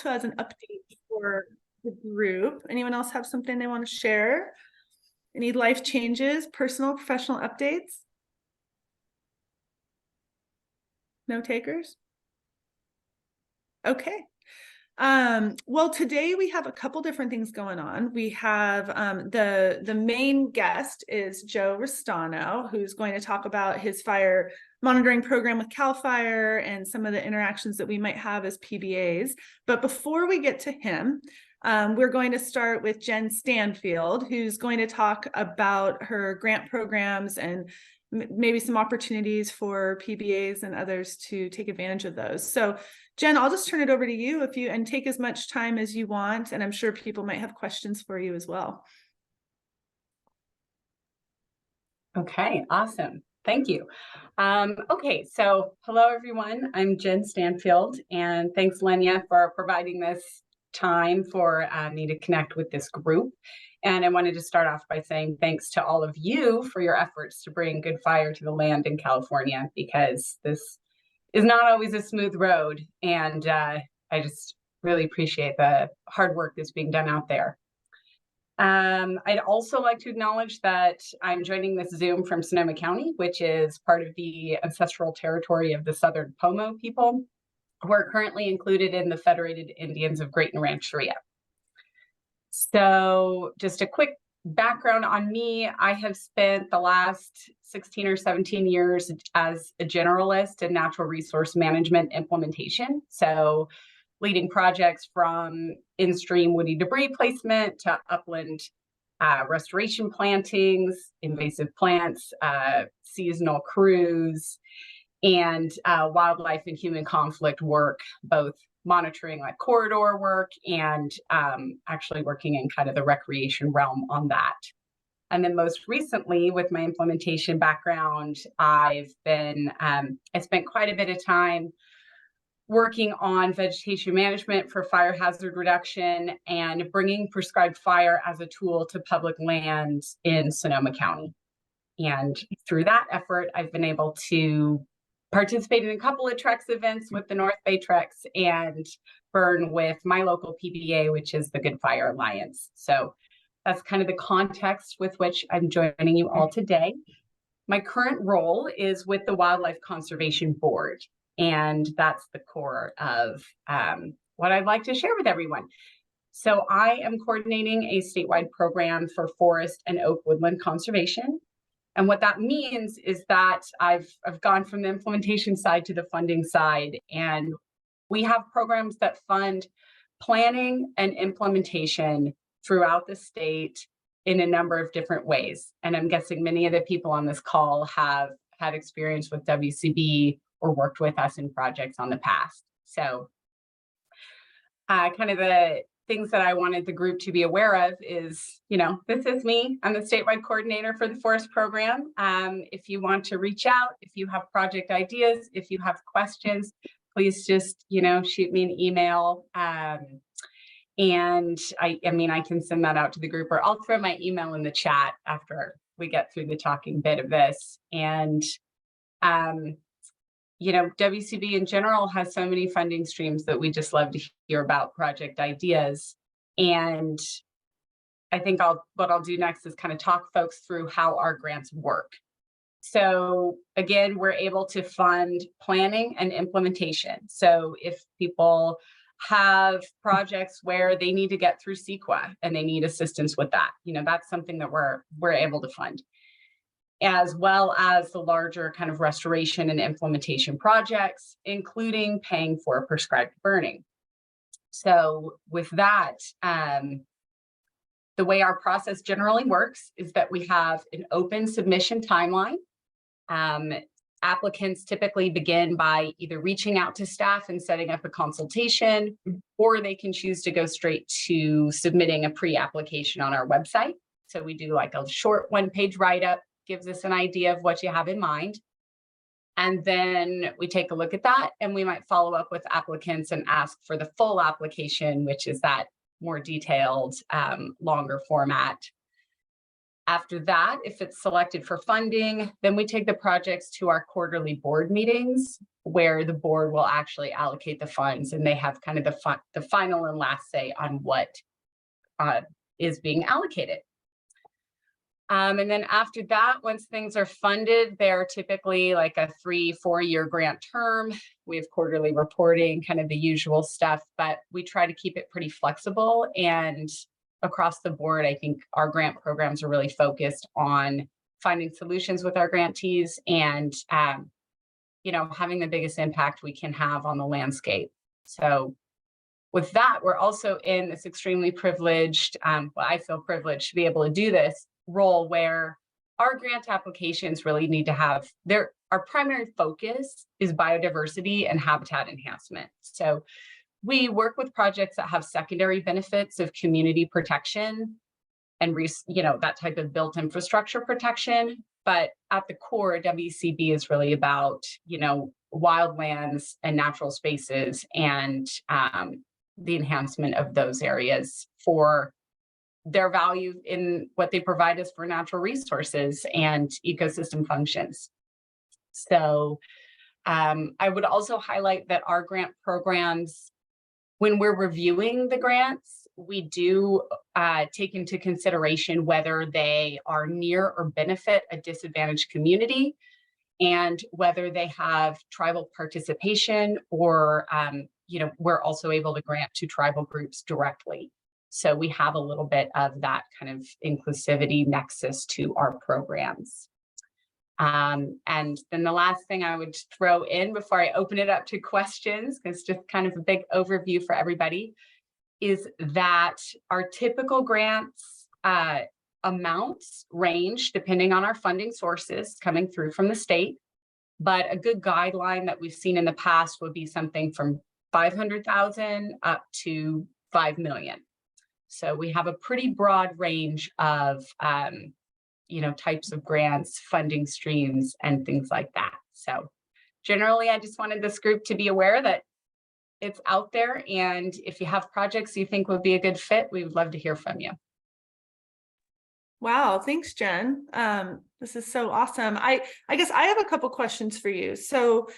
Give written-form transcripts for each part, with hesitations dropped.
as an update for the group. Anyone else have something they want to share? Any life changes, personal, professional updates? No takers? Okay. Well, today we have a couple different things going on. We have the main guest is Joe Restaino, who's going to talk about his fire monitoring program with CAL FIRE and some of the interactions that we might have as PBAs. But before we get to him, we're going to start with Jen Stanfield, who's going to talk about her grant programs and maybe some opportunities for PBAs and others to take advantage of those. So Jen, I'll just turn it over to you and take as much time as you want. And I'm sure people might have questions for you as well. Okay, awesome. Thank you. Okay, so hello, everyone. I'm Jen Stanfield, and thanks, Lenya, for providing this time for me to connect with this group. And I wanted to start off by saying thanks to all of you for your efforts to bring good fire to the land in California, because this is not always a smooth road. And I just really appreciate the hard work that's being done out there. I'd also like to acknowledge that I'm joining this Zoom from Sonoma County, which is part of the ancestral territory of the Southern Pomo people, who are currently included in the Federated Indians of Great and Rancheria. So just a quick background on me. I have spent the last 16 or 17 years as a generalist in natural resource management implementation. So leading projects from in-stream woody debris placement to upland restoration plantings, invasive plants, seasonal crews, and wildlife and human conflict work, both monitoring like corridor work and actually working in kind of the recreation realm on that. And then most recently, with my implementation background, I spent quite a bit of time working on vegetation management for fire hazard reduction and bringing prescribed fire as a tool to public lands in Sonoma County. And through that effort, I've been able to participate in a couple of Trex events with the North Bay Trex and burn with my local PBA, which is the Good Fire Alliance. So that's kind of the context with which I'm joining you all today. My current role is with the Wildlife Conservation Board, and that's the core of what I'd like to share with everyone. So I am coordinating a statewide program for forest and oak woodland conservation. And what that means is that I've gone from the implementation side to the funding side, and we have programs that fund planning and implementation throughout the state in a number of different ways. And I'm guessing many of the people on this call have had experience with WCB or worked with us in projects on the past. So kind of the things that I wanted the group to be aware of is, this is me. I'm the statewide coordinator for the forest program. If you want to reach out, if you have project ideas, if you have questions, please just, shoot me an email. And I can send that out to the group, or I'll throw my email in the chat after we get through the talking bit of this. And, WCB in general has so many funding streams that we just love to hear about project ideas. And I think what I'll do next is kind of talk folks through how our grants work. So again, we're able to fund planning and implementation. So if people have projects where they need to get through CEQA and they need assistance with that, that's something that we're able to fund, as well as the larger kind of restoration and implementation projects, including paying for prescribed burning. So with that, the way our process generally works is that we have an open submission timeline. Applicants typically begin by either reaching out to staff and setting up a consultation, or they can choose to go straight to submitting a pre-application on our website. So we do like a short one-page write-up, gives us an idea of what you have in mind. And then we take a look at that, and we might follow up with applicants and ask for the full application, which is that more detailed, longer format. After that, if it's selected for funding, then we take the projects to our quarterly board meetings where the board will actually allocate the funds, and they have kind of the final and last say on what is being allocated. And then after that, once things are funded, they're typically like a 3-4 year grant term. We have quarterly reporting, kind of the usual stuff, but we try to keep it pretty flexible. And across the board, I think our grant programs are really focused on finding solutions with our grantees and, having the biggest impact we can have on the landscape. So with that, we're also in this extremely privileged, I feel privileged to be able to do this role where our grant applications really need to have our primary focus is biodiversity and habitat enhancement. So we work with projects that have secondary benefits of community protection and that type of built infrastructure protection. But at the core, WCB is really about wildlands and natural spaces and the enhancement of those areas for their value in what they provide us for natural resources and ecosystem functions. So I would also highlight that our grant programs, when we're reviewing the grants, we do take into consideration whether they are near or benefit a disadvantaged community and whether they have tribal participation or, we're also able to grant to tribal groups directly. So we have a little bit of that kind of inclusivity nexus to our programs. And then the last thing I would throw in before I open it up to questions, because just kind of a big overview for everybody, is that our typical grants amounts range depending on our funding sources coming through from the state. But a good guideline that we've seen in the past would be something from 500,000 up to 5 million. So we have a pretty broad range of types of grants, funding streams, and things like that. So generally, I just wanted this group to be aware that it's out there. And if you have projects you think would be a good fit, we would love to hear from you. Wow, thanks, Jen. This is so awesome. I guess I have a couple questions for you. So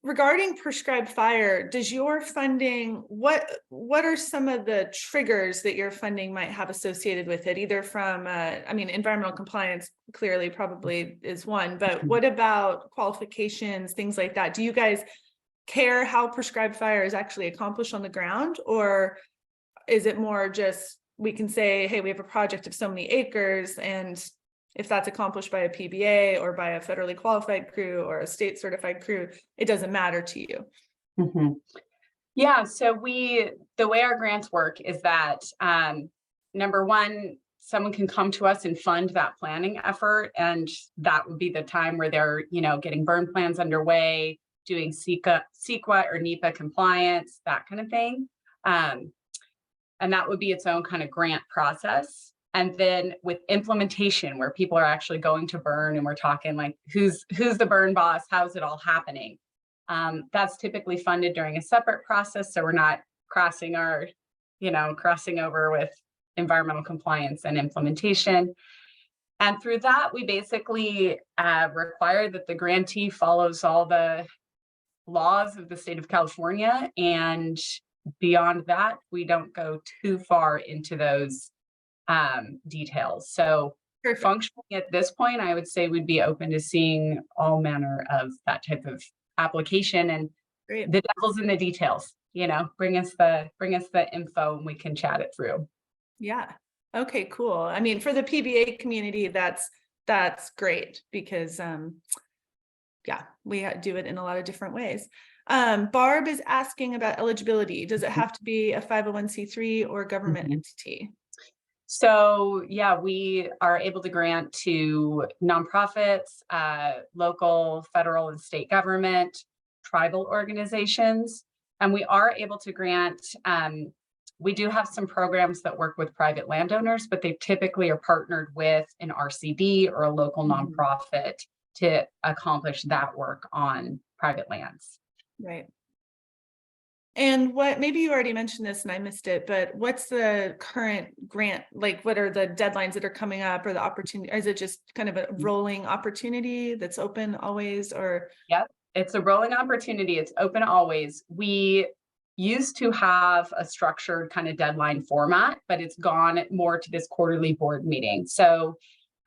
regarding prescribed fire, does your funding, what are some of the triggers that your funding might have associated with it, either from, environmental compliance clearly probably is one, but what about qualifications, things like that? Do you guys care how prescribed fire is actually accomplished on the ground? Or is it more just, we can say, hey, we have a project of so many acres, and if that's accomplished by a PBA or by a federally qualified crew or a state certified crew, it doesn't matter to you? Mm-hmm. Yeah, so the way our grants work is that number one, someone can come to us and fund that planning effort, and that would be the time where they're getting burn plans underway, doing CEQA or NEPA compliance, that kind of thing. And that would be its own kind of grant process. And then with implementation, where people are actually going to burn and we're talking like, who's the burn boss? How's it all happening? That's typically funded during a separate process. So we're not crossing over with environmental compliance and implementation. And through that, we basically require that the grantee follows all the laws of the state of California. And beyond that, we don't go too far into those details. So Perfect. Functionally at this point, I would say we'd be open to seeing all manner of that type of application, and Great. the devil's in the details. Bring us the info and we can chat it through. Yeah. Okay, cool. I mean, for the PBA community, that's great because we do it in a lot of different ways. Barb is asking about eligibility. Does it have to be a 501c3 or government entity? So yeah, we are able to grant to nonprofits, local, federal, and state government, tribal organizations, and we are able to grant, we do have some programs that work with private landowners, but they typically are partnered with an RCD or a local nonprofit to accomplish that work on private lands. Right. And maybe you already mentioned this and I missed it, but what's the current grant? Like, what are the deadlines that are coming up, or the opportunity? Or is it just kind of a rolling opportunity that's open always, or? Yep, it's a rolling opportunity. It's open always. We used to have a structured kind of deadline format, but it's gone more to this quarterly board meeting. So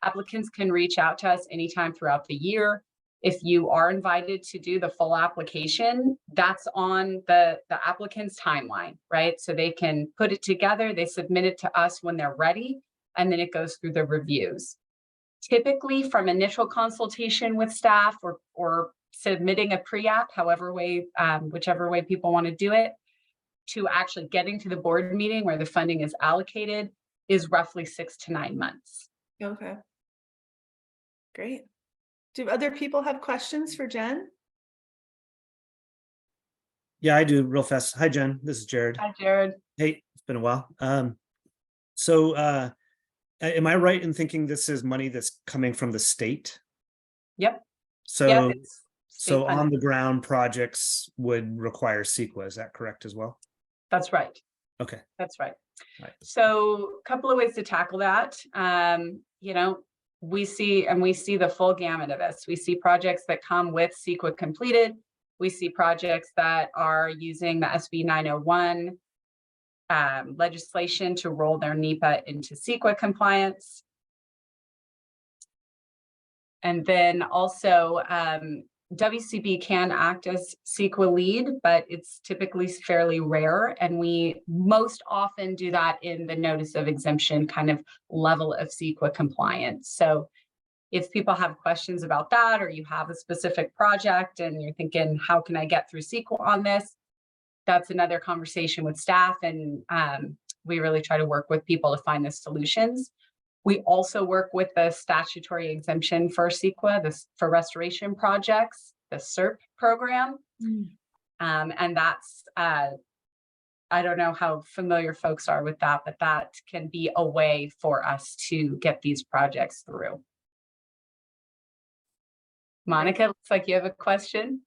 applicants can reach out to us anytime throughout the year. If you are invited to do the full application, that's on the applicant's timeline, right? So they can put it together, they submit it to us when they're ready, and then it goes through the reviews. Typically from initial consultation with staff or submitting a pre-app, whichever way people want to do it, to actually getting to the board meeting where the funding is allocated is roughly 6 to 9 months. Okay. Great. Do other people have questions for Jen? Yeah, I do real fast. Hi, Jen. This is Jared. Hi, Jared. Hey, it's been a while. Am I right in thinking this is money that's coming from the state? Yep. So, Yep, so on the ground projects would require CEQA. Is that correct as well? That's right. Okay. That's right. Right. So a couple of ways to tackle that. We see the full gamut of this. We see projects that come with CEQA completed. We see projects that are using the SB 901 legislation to roll their NEPA into CEQA compliance. And then also WCB can act as CEQA lead, but it's typically fairly rare. And we most often do that in the notice of exemption kind of level of CEQA compliance. So if people have questions about that, or you have a specific project and you're thinking, how can I get through CEQA on this? That's another conversation with staff. And we really try to work with people to find the solutions. We also work with the statutory exemption for CEQA, for restoration projects, the SERP program. And that's, I don't know how familiar folks are with that, but that can be a way for us to get these projects through. Monica, looks like you have a question.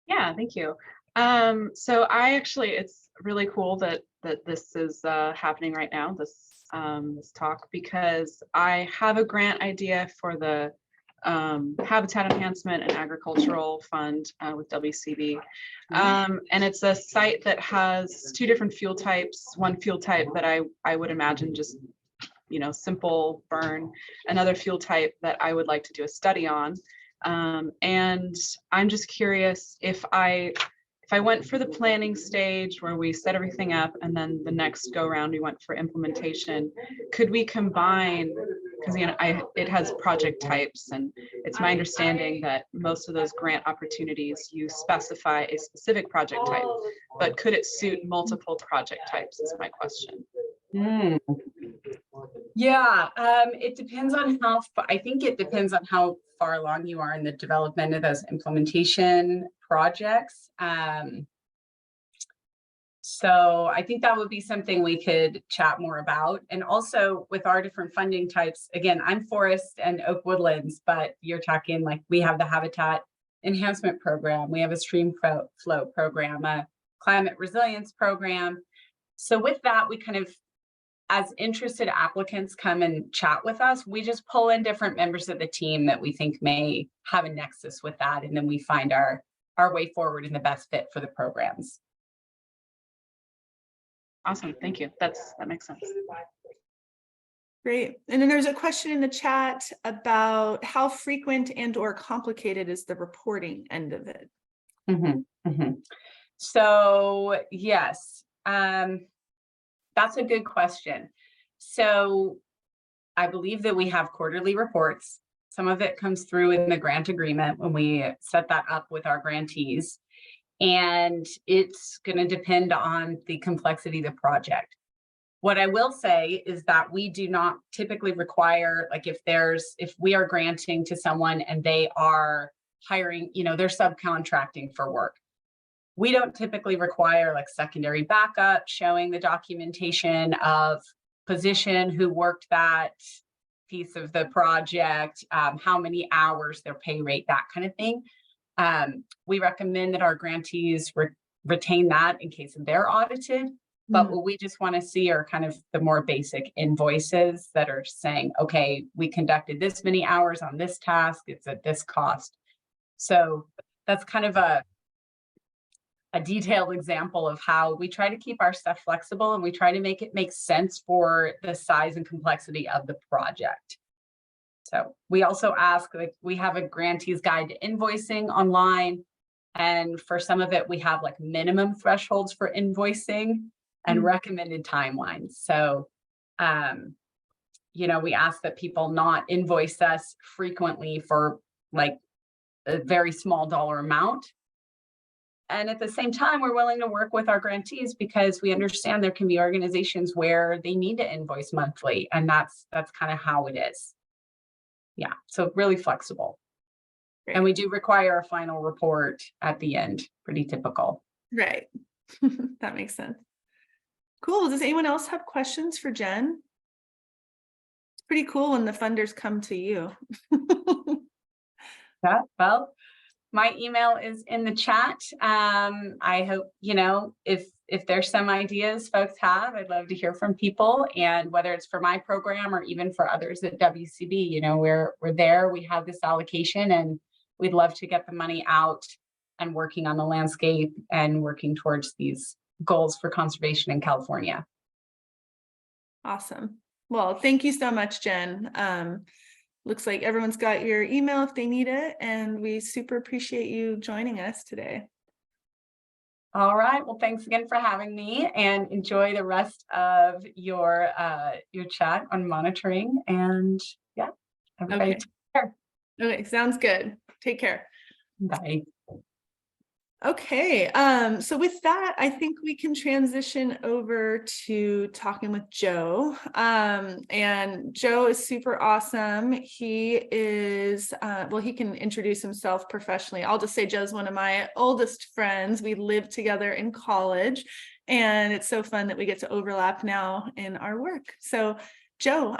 Yeah, thank you. So it's really cool that this is happening right now, this talk, because I have a grant idea for the Habitat Enhancement and Agricultural Fund with WCB. And it's a site that has 2 different fuel types, one fuel type that I would imagine just, simple burn, another fuel type that I would like to do a study on. And I'm just curious, if I went for the planning stage where we set everything up, and then the next go round we went for implementation, could we combine, because it has project types, and it's my understanding that most of those grant opportunities you specify a specific project type, but could it suit multiple project types is my question. Yeah, it depends on it depends on how far along you are in the development of those implementation projects. So I think that would be something we could chat more about. And also with our different funding types, again, I'm forest and oak woodlands, but you're talking like we have the Habitat Enhancement Program, we have a stream flow program, a climate resilience program. So with that, we kind of, as interested applicants come and chat with us, we just pull in different members of the team that we think may have a nexus with that. And then we find our way forward and the best fit for the programs. Awesome, thank you. That makes sense. Great. And then there's a question in the chat about how frequent and or complicated is the reporting end of it? So yes, that's a good question. So I believe that we have quarterly reports. Some of it comes through in the grant agreement when we set that up with our grantees. And it's going to depend on the complexity of the project. What I will say is that we do not typically require, like if we are granting to someone and they are hiring, they're subcontracting for work, we don't typically require like secondary backup showing the documentation of position, who worked that piece of the project, how many hours, their pay rate, that kind of thing. We recommend that our grantees retain that in case they're audited. But what we just want to see are kind of the more basic invoices that are saying, okay, we conducted this many hours on this task, it's at this cost. So that's kind of a detailed example of how we try to keep our stuff flexible, and we try to make it make sense for the size and complexity of the project. So we also ask, like, we have a grantee's guide to invoicing online. And for some of it, we have like minimum thresholds for invoicing and recommended timelines. So, we ask that people not invoice us frequently for like a very small dollar amount. And at the same time, we're willing to work with our grantees because we understand there can be organizations where they need to invoice monthly, and that's kind of how it is. Yeah, so really flexible. Great. And we do require a final report at the end, pretty typical. Right. That makes sense. Cool. Does anyone else have questions for Jen? It's pretty cool when the funders come to you. Yeah, well, my email is in the chat. I hope, if there's some ideas folks have, I'd love to hear from people. And whether it's for my program or even for others at WCB, we're there, we have this allocation, and we'd love to get the money out and working on the landscape and working towards these goals for conservation in California. Awesome. Well, thank you so much, Jen. Looks like everyone's got your email if they need it, and we super appreciate you joining us today. All right. Well, thanks again for having me, and enjoy the rest of your chat on monitoring. And yeah, everybody take care. Okay, sounds good. Take care. Bye. Okay, so with that, I think we can transition over to talking with Joe. And Joe is super awesome. He is, he can introduce himself professionally. I'll just say Joe's one of my oldest friends. We lived together in college, and it's so fun that we get to overlap now in our work. So Joe,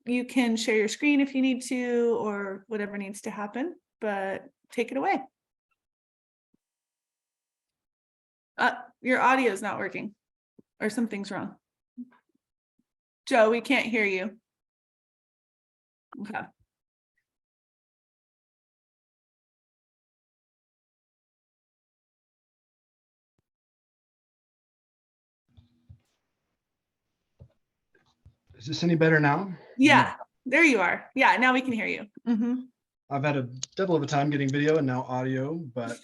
you can share your screen if you need to, or whatever needs to happen, but take it away. Your audio is not working, or something's wrong. Joe, we can't hear you. Okay. Is this any better now? Yeah, there you are. Yeah, now we can hear you. I've had a devil of a time getting video and now audio, but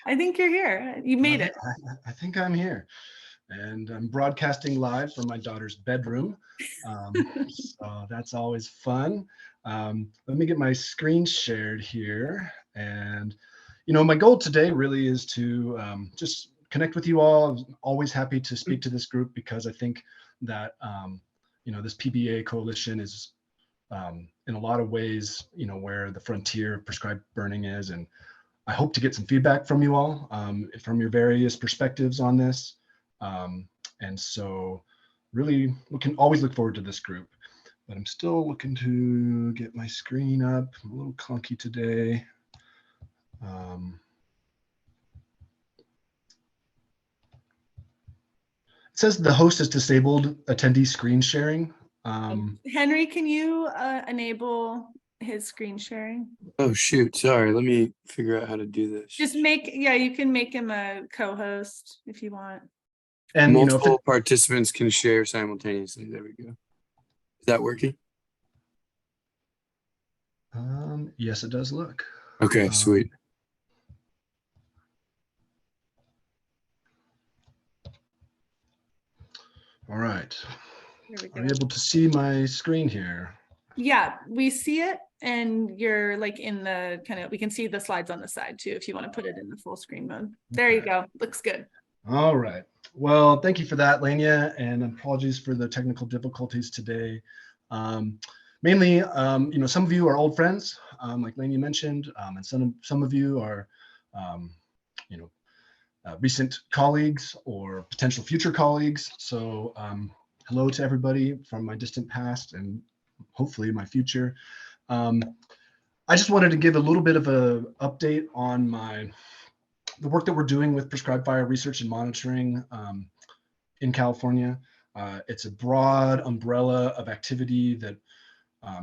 I think you're here. You made it. I think I'm here, and I'm broadcasting live from my daughter's bedroom. So that's always fun. Let me get my screen shared here. And, my goal today really is to just connect with you all. I'm always happy to speak to this group because I think that, this PBA coalition is in a lot of ways, where the frontier of prescribed burning is. And I hope to get some feedback from you all, from your various perspectives on this. And so really, we can always look forward to this group. But I'm still looking to get my screen up. I'm a little clunky today. It says the host has disabled attendee screen sharing. Henry, can you enable his screen sharing? Oh, shoot. Sorry. Let me figure out how to do this. Just you can make him a co-host if you want. And multiple participants can share simultaneously. There we go. Is that working? Yes, it does look. Okay, sweet. All right. Are you able to see my screen here? Yeah, we see it, and you're like in the we can see the slides on the side too, if you want to put it in the full screen mode. There you go. Looks good. All right. Well, thank you for that, Lania, and apologies for the technical difficulties today. Mainly, some of you are old friends, like Lania mentioned, and some of you are, recent colleagues or potential future colleagues. So hello to everybody from my distant past and hopefully my future. I just wanted to give a little bit of an update on my the work that we're doing with prescribed fire research and monitoring in California. It's a broad umbrella of activity that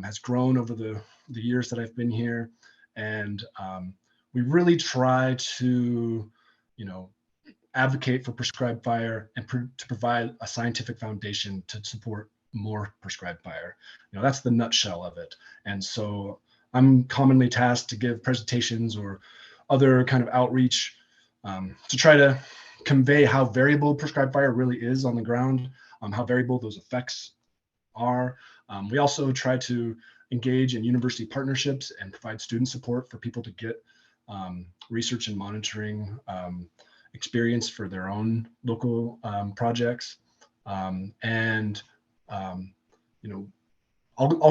has grown over the years that I've been here. And we really try to, advocate for prescribed fire and to provide a scientific foundation to support more prescribed fire. That's the nutshell of it. And so I'm commonly tasked to give presentations or other kind of outreach to try to convey how variable prescribed fire really is on the ground, how variable those effects are. We also try to engage in university partnerships and provide student support for people to get research and monitoring experience for their own local projects. I'll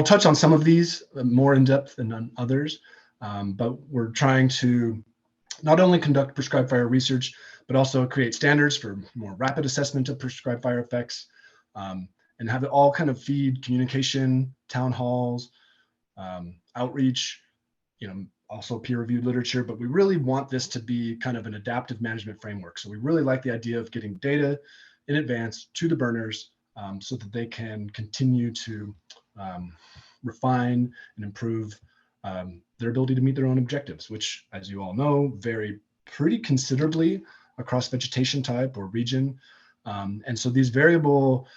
touch on some of these more in depth than on others, but we're trying to not only conduct prescribed fire research, but also create standards for more rapid assessment of prescribed fire effects, and have it all kind of feed communication, town halls, outreach, also peer-reviewed literature. But we really want this to be kind of an adaptive management framework. So we really like the idea of getting data in advance to the burners so that they can continue to refine and improve their ability to meet their own objectives, which, as you all know, vary pretty considerably across vegetation type or region. And so these variable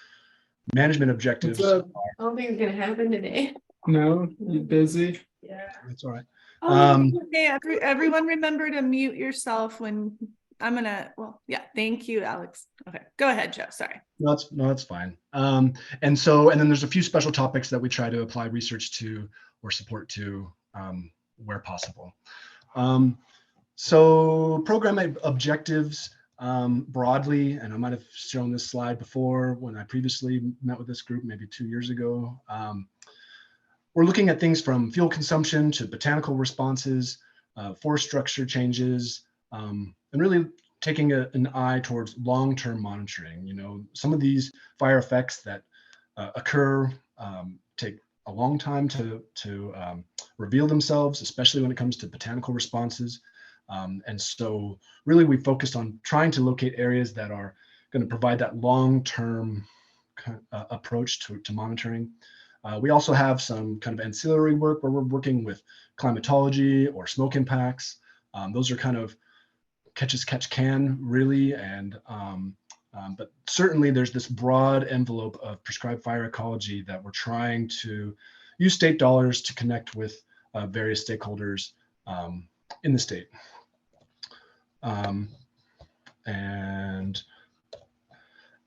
management objectives. I don't think it's gonna happen today. No, you busy? Yeah. That's all right. Hey, everyone remember to mute yourself when I'm gonna, thank you, Alex. Okay, go ahead, Joe, sorry. No, that's fine. And then there's a few special topics that we try to apply research to or support to where possible. So program objectives broadly, and I might have shown this slide before when I previously met with this group maybe 2 years ago. We're looking at things from fuel consumption to botanical responses, forest structure changes, and really taking an eye towards long-term monitoring. Some of these fire effects that occur take a long time to reveal themselves, especially when it comes to botanical responses. And so really we focused on trying to locate areas that are going to provide that long-term approach to monitoring. We also have some kind of ancillary work where we're working with climatology or smoke impacts. Those are kind of catch as catch can, really. And but certainly there's this broad envelope of prescribed fire ecology that we're trying to use state dollars to connect with various stakeholders in the state. And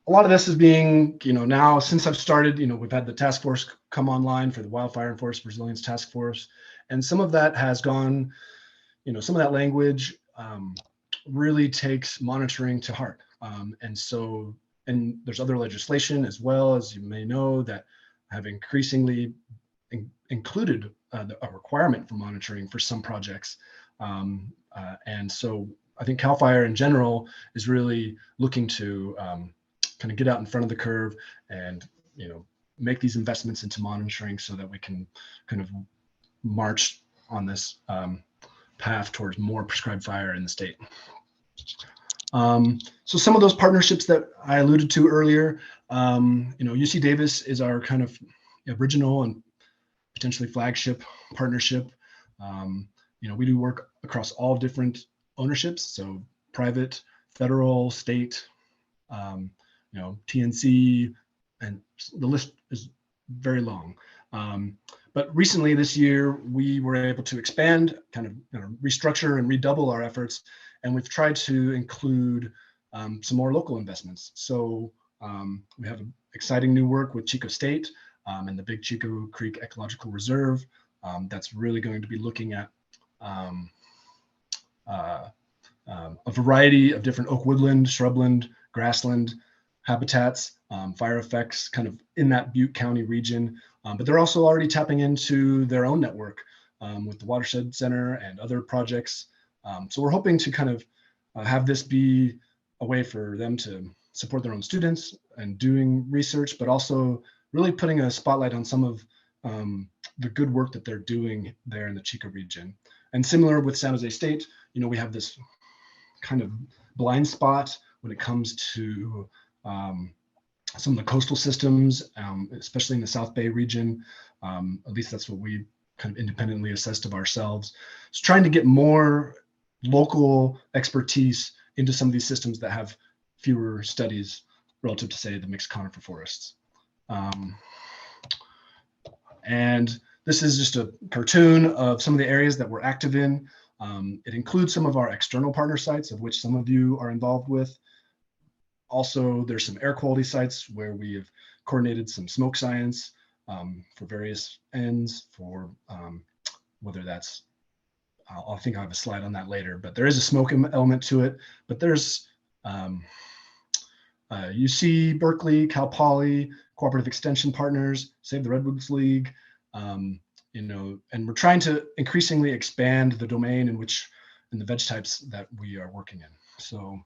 a lot of this is being, now since I've started, we've had the task force come online for the Wildfire and Forest Resilience Task Force. And some of that has gone, some of that language really takes monitoring to heart. And there's other legislation as well, as you may know, that have increasingly included a requirement for monitoring for some projects. And so I think CAL FIRE in general is really looking to kind of get out in front of the curve and, make these investments into monitoring so that we can kind of march on this path towards more prescribed fire in the state. So some of those partnerships that I alluded to earlier, UC Davis is our kind of original and potentially flagship partnership. We do work across all different ownerships, so private, federal, state, TNC, and the list is very long. But recently this year, we were able to expand, kind of restructure and redouble our efforts. And we've tried to include some more local investments. So we have exciting new work with Chico State and the Big Chico Creek Ecological Reserve that's really going to be looking at a variety of different oak woodland, shrubland, grassland habitats, fire effects kind of in that Butte County region. But they're also already tapping into their own network with the Watershed Center and other projects. So we're hoping to kind of have this be a way for them to support their own students and doing research, but also really putting a spotlight on some of the good work that they're doing there in the Chico region. And similar with San Jose State, we have this kind of blind spot when it comes to some of the coastal systems, especially in the South Bay region. At least that's what we kind of independently assessed of ourselves. So trying to get more local expertise into some of these systems that have fewer studies relative to, say, the mixed conifer forests. And this is just a cartoon of some of the areas that we're active in. It includes some of our external partner sites, of which some of you are involved with. Also, there's some air quality sites where we have coordinated some smoke science for various ends, for whether that's, I think I'll have a slide on that later, but there is a smoke element to it. But there's UC, Berkeley, Cal Poly, Cooperative Extension Partners, Save the Redwoods League, and we're trying to increasingly expand the domain in the veg types that we are working in. So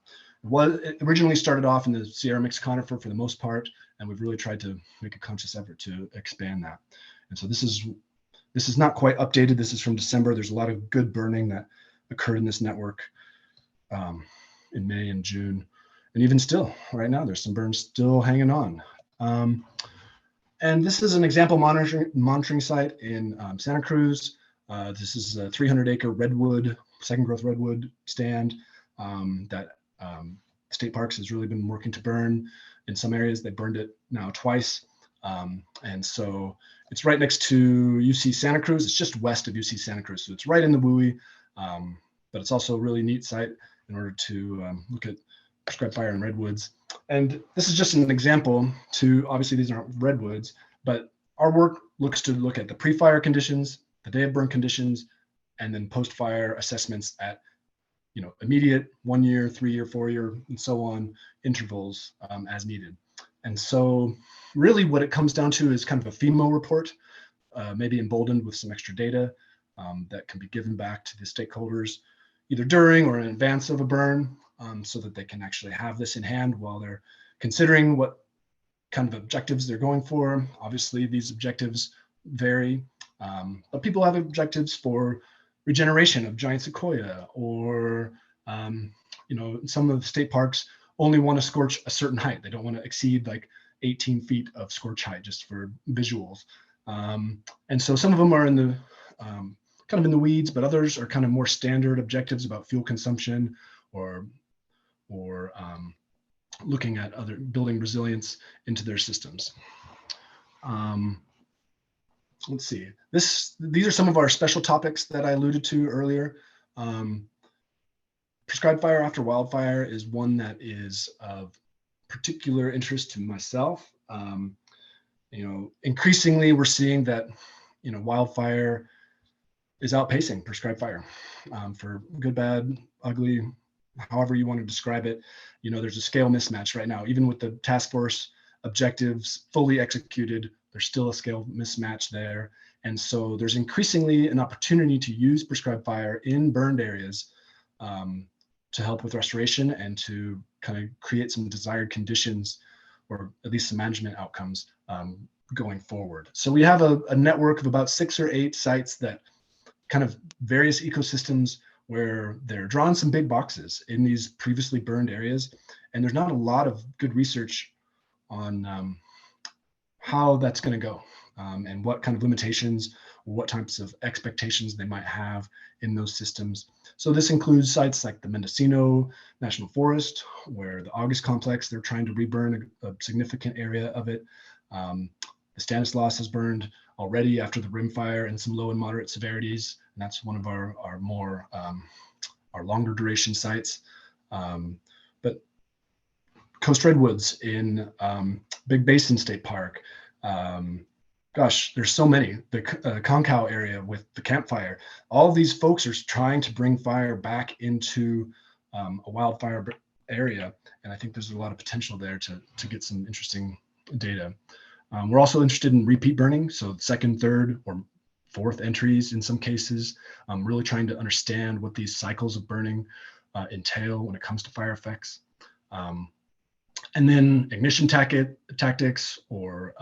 it originally started off in the Sierra mixed conifer for the most part, and we've really tried to make a conscious effort to expand that. And so this is not quite updated. This is from December. There's a lot of good burning that occurred in this network in May and June. And even still, right now, there's some burns still hanging on. And this is an example monitoring site in Santa Cruz. This is a 300-acre redwood, second growth redwood stand that State Parks has really been working to burn. In some areas, they burned it now twice. And so it's right next to UC Santa Cruz. It's just west of UC Santa Cruz. So it's right in the WUI, but it's also a really neat site in order to look at prescribed fire in redwoods. And this is just an example to, obviously these aren't redwoods, but our work looks to look at the pre-fire conditions, the day of burn conditions, and then post-fire assessments at immediate 1 year, 3 year, 4 year, and so on intervals as needed. And so really what it comes down to is kind of a FEMO report, maybe emboldened with some extra data that can be given back to the stakeholders either during or in advance of a burn, so that they can actually have this in hand while they're considering what kind of objectives they're going for. Obviously, these objectives vary, but people have objectives for regeneration of giant sequoia, or some of the state parks only want to scorch a certain height. They don't want to exceed like 18 feet of scorch height just for visuals. And so some of them are in the kind of in the weeds, but others are kind of more standard objectives about fuel consumption or looking at other building resilience into their systems. Let's see. These are some of our special topics that I alluded to earlier. Prescribed fire after wildfire is one that is of particular interest to myself. Increasingly we're seeing that wildfire is outpacing prescribed fire for good, bad, ugly, however you want to describe it. There's a scale mismatch right now. Even with the task force objectives fully executed, there's still a scale mismatch there. And so there's increasingly an opportunity to use prescribed fire in burned areas to help with restoration and to kind of create some desired conditions, or at least some management outcomes going forward. So we have a network of about 6 or 8 sites that kind of various ecosystems where they're drawing some big boxes in these previously burned areas. And there's not a lot of good research on how that's going to go and what kind of limitations, what types of expectations they might have in those systems. So this includes sites like the Mendocino National Forest, where the August complex, they're trying to reburn a significant area of it. The Stanislaus has burned already after the rim fire and some low and moderate severities. And that's one of our more our longer duration sites. But Coast Redwoods in Big Basin State Park. Gosh, there's so many. The Concow area with the campfire. All of these folks are trying to bring fire back into a wildfire area. And I think there's a lot of potential there to get some interesting data. We're also interested in repeat burning. So second, third, or fourth entries in some cases, really trying to understand what these cycles of burning entail when it comes to fire effects. And then ignition tactics or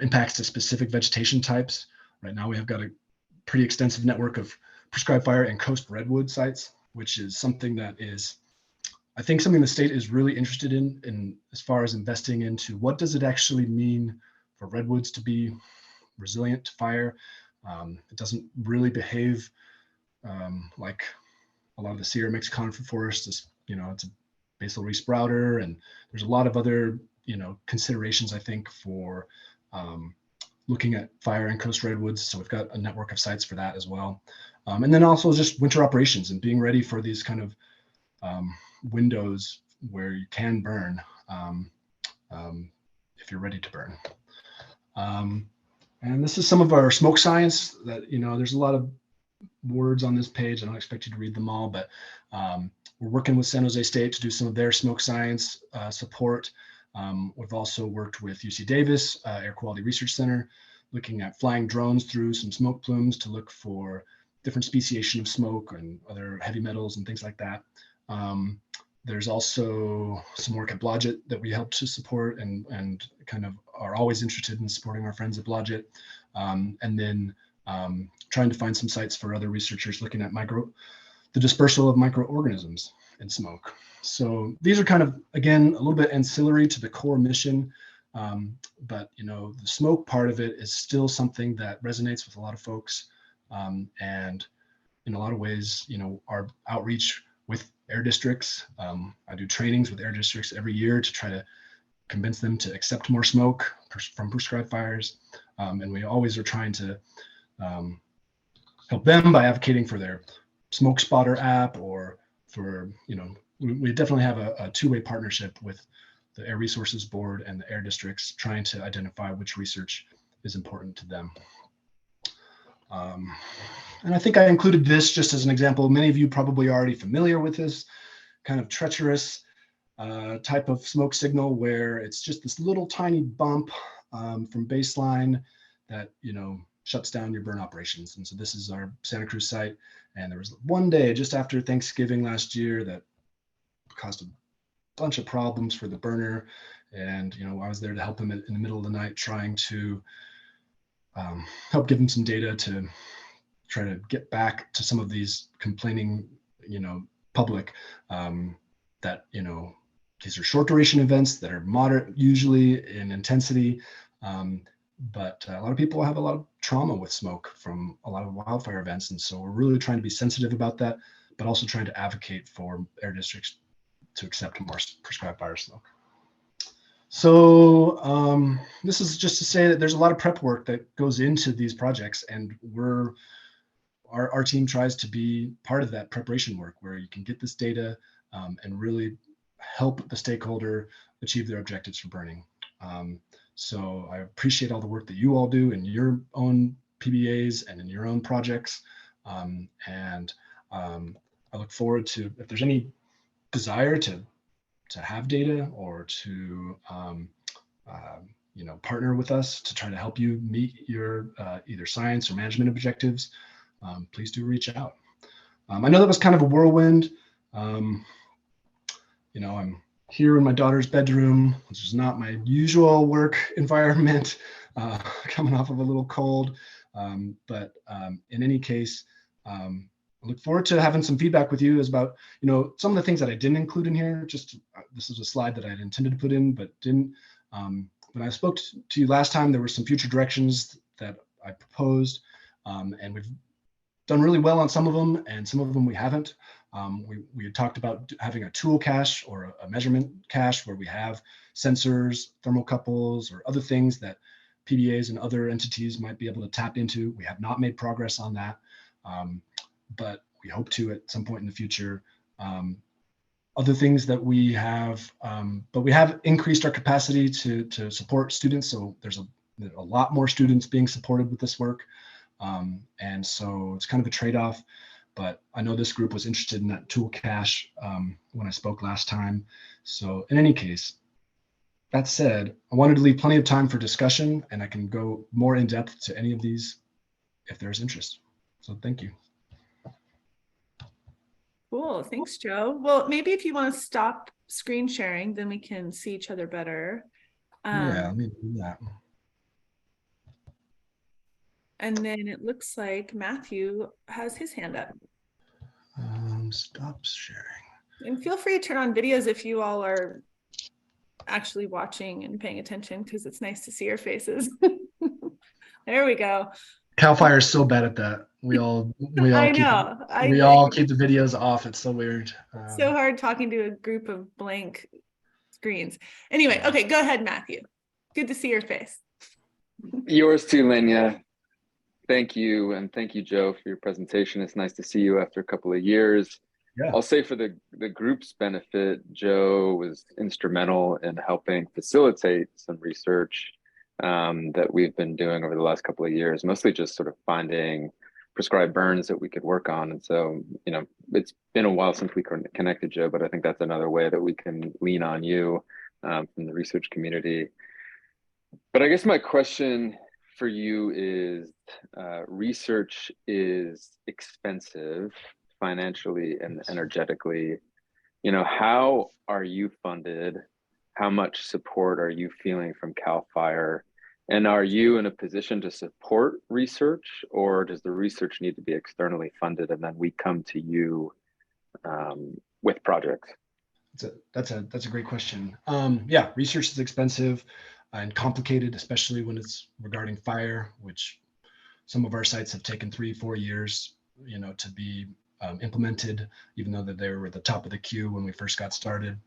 impacts to specific vegetation types. Right now we have got a pretty extensive network of prescribed fire and coast redwood sites which is something that is, I think, something the state is really interested in as far as investing into what does it actually mean for redwoods to be resilient to fire. It doesn't really behave like a lot of the Sierra Mexicana forest. It's a basal resprouter, and there's a lot of other considerations, I think, for looking at fire and coast redwoods. So we've got a network of sites for that as well. And then also just winter operations and being ready for these kind of windows where you can burn if you're ready to burn. And this is some of our smoke science that, there's a lot of words on this page. I don't expect you to read them all, but we're working with San Jose State to do some of their smoke science support. We've also worked with UC Davis Air Quality Research Center, looking at flying drones through some smoke plumes to look for different speciation of smoke and other heavy metals and things like that. There's also some work at Blodgett that we help to support and kind of are always interested in supporting our friends at Blodgett. And then trying to find some sites for other researchers looking at the dispersal of microorganisms in smoke. So these are kind of, again, a little bit ancillary to the core mission. But, the smoke part of it is still something that resonates with a lot of folks. And in a lot of ways, our outreach with air districts, I do trainings with air districts every year to try to convince them to accept more smoke from prescribed fires. And we always are trying to help them by advocating for their smoke spotter app, or for, we definitely have a two-way partnership with the Air Resources Board and the air districts, trying to identify which research is important to them. And I think I included this just as an example. Many of you probably are already familiar with this kind of treacherous type of smoke signal, where it's just this little tiny bump from baseline that, shuts down your burn operations. And so this is our Santa Cruz site. And there was one day just after Thanksgiving last year that caused a bunch of problems for the burner. And, I was there to help him in the middle of the night, trying to help give him some data to try to get back to some of these complaining, public that, these are short duration events that are moderate usually in intensity. But a lot of people have a lot of trauma with smoke from a lot of wildfire events. And so we're really trying to be sensitive about that, but also trying to advocate for air districts to accept more prescribed fire smoke. So this is just to say that there's a lot of prep work that goes into these projects, and our team tries to be part of that preparation work, where you can get this data and really help the stakeholder achieve their objectives for burning. So I appreciate all the work that you all do in your own PBAs and in your own projects. And I look forward to, if there's any desire to have data, or to partner with us to try to help you meet your either science or management objectives, please do reach out. I know that was kind of a whirlwind. I'm here in my daughter's bedroom, which is not my usual work environment, coming off of a little cold. But in any case, I look forward to having some feedback with you about, some of the things that I didn't include in here. Just this is a slide that I had intended to put in, but didn't. When I spoke to you last time, there were some future directions that I proposed, and we've done really well on some of them, and some of them we haven't. We had talked about having a tool cache or a measurement cache where we have sensors, thermocouples, or other things that PBAs and other entities might be able to tap into. We have not made progress on that, but we hope to at some point in the future. Other things that we have, but we have increased our capacity to support students. So there's a lot more students being supported with this work. And so it's kind of a trade-off, but I know this group was interested in that tool cache when I spoke last time. So in any case, that said, I wanted to leave plenty of time for discussion, and I can go more in depth to any of these if there's interest. So thank you. Cool. Thanks, Joe. Well, maybe if you want to stop screen sharing, then we can see each other better. Yeah, let me do that. And then it looks like Matthew has his hand up. Stop sharing. And feel free to turn on videos if you all are actually watching and paying attention, because it's nice to see your faces. There we go. Cal Fire is so bad at that. We all I keep know. we all keep the videos off. It's so weird. So hard talking to a group of blank screens. Anyway, okay, go ahead, Matthew. Good to see your face. Yours too, Lenya. Thank you. And thank you, Joe, for your presentation. It's nice to see you after a couple of years. Yeah. I'll say for the group's benefit, Joe was instrumental in helping facilitate some research that we've been doing over the last couple of years, mostly just sort of finding prescribed burns that we could work on. And so, you know, it's been a while since we connected, Joe, but I think that's another way that we can lean on you from the research community. But I guess my question for you is, research is expensive financially and energetically. You know, how are you funded? How much support are you feeling from CAL FIRE? And are you in a position to support research, or does the research need to be externally funded and then we come to you with projects? That's a great question. Yeah, research is expensive and complicated, especially when it's regarding fire, which some of our sites have taken 3-4 years, you know, to be implemented, even though that they were at the top of the queue when we first got started.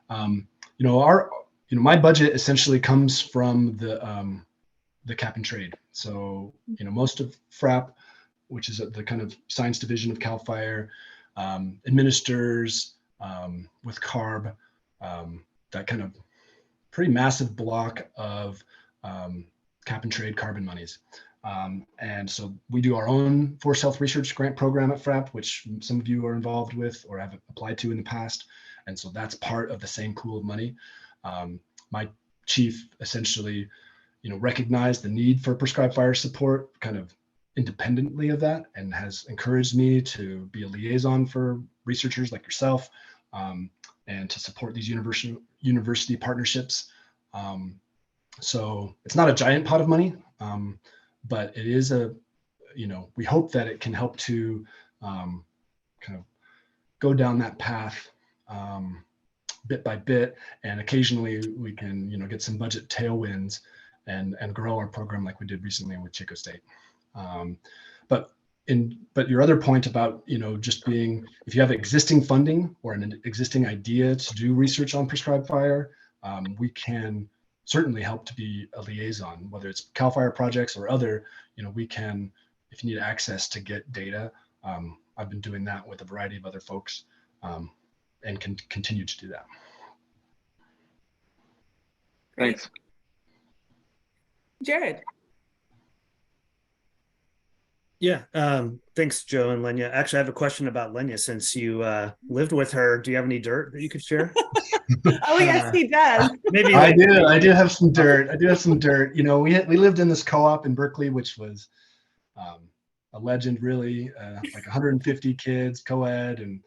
My budget essentially comes from the cap and trade. So, you know, most of FRAP, which is the kind of science division of CAL FIRE, administers with CARB that kind of pretty massive block of cap and trade carbon monies. And so we do our own Forest Health Research Grant Program at FRAP, which some of you are involved with or have applied to in the past. And so that's part of the same pool of money. My chief essentially, you know, recognized the need for prescribed fire support kind of independently of that, and has encouraged me to be a liaison for researchers like yourself, and to support these university partnerships. So it's not a giant pot of money, but it is we hope that it can help to kind of go down that path bit by bit, and occasionally we can, you know, get some budget tailwinds and grow our program like we did recently with Chico State. But your other point about, you know, just being, if you have existing funding or an existing idea to do research on prescribed fire, we can certainly help to be a liaison, whether it's CAL FIRE projects or other, you know, we can, if you need access to get data, I've been doing that with a variety of other folks, and can continue to do that. Thanks. Jared. Yeah, thanks, Joe and Lenya. Actually, I have a question about Lenya. Since you lived with her, do you have any dirt that you could share? Oh, yes, he does. Maybe I do have some dirt. You know, we lived in this co-op in Berkeley, which was a legend, really, like 150 kids, co-ed, and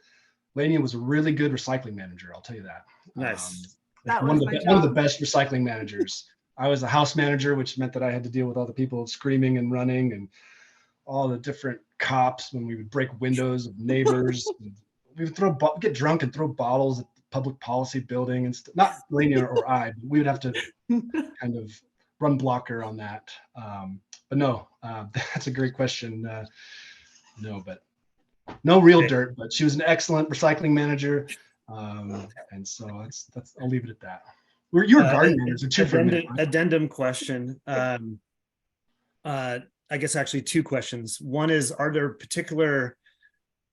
Lenya was a really good recycling manager. I'll tell you that. Nice. One of the best recycling managers. I was a house manager, which meant that I had to deal with all the people screaming and running and all the different cops when we would break windows of neighbors. We would get drunk and throw bottles at the public policy building, and not Lenya or I, but we would have to kind of run blocker on that. But no, that's a great question. No real dirt, but she was an excellent recycling manager. And so that's I'll leave it at that. You're garden manager too for a minute, right? Addendum question. I guess actually two questions. One is, are there particular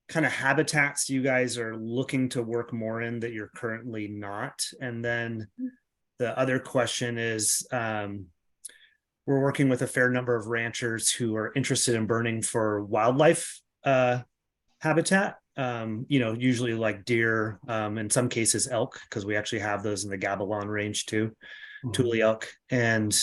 kind of habitats you guys are looking to work more in that you're currently not? And then the other question is, we're working with a fair number of ranchers who are interested in burning for wildlife habitat, usually like deer, in some cases elk, because we actually have those in the Gabilan range too, Tule elk. And,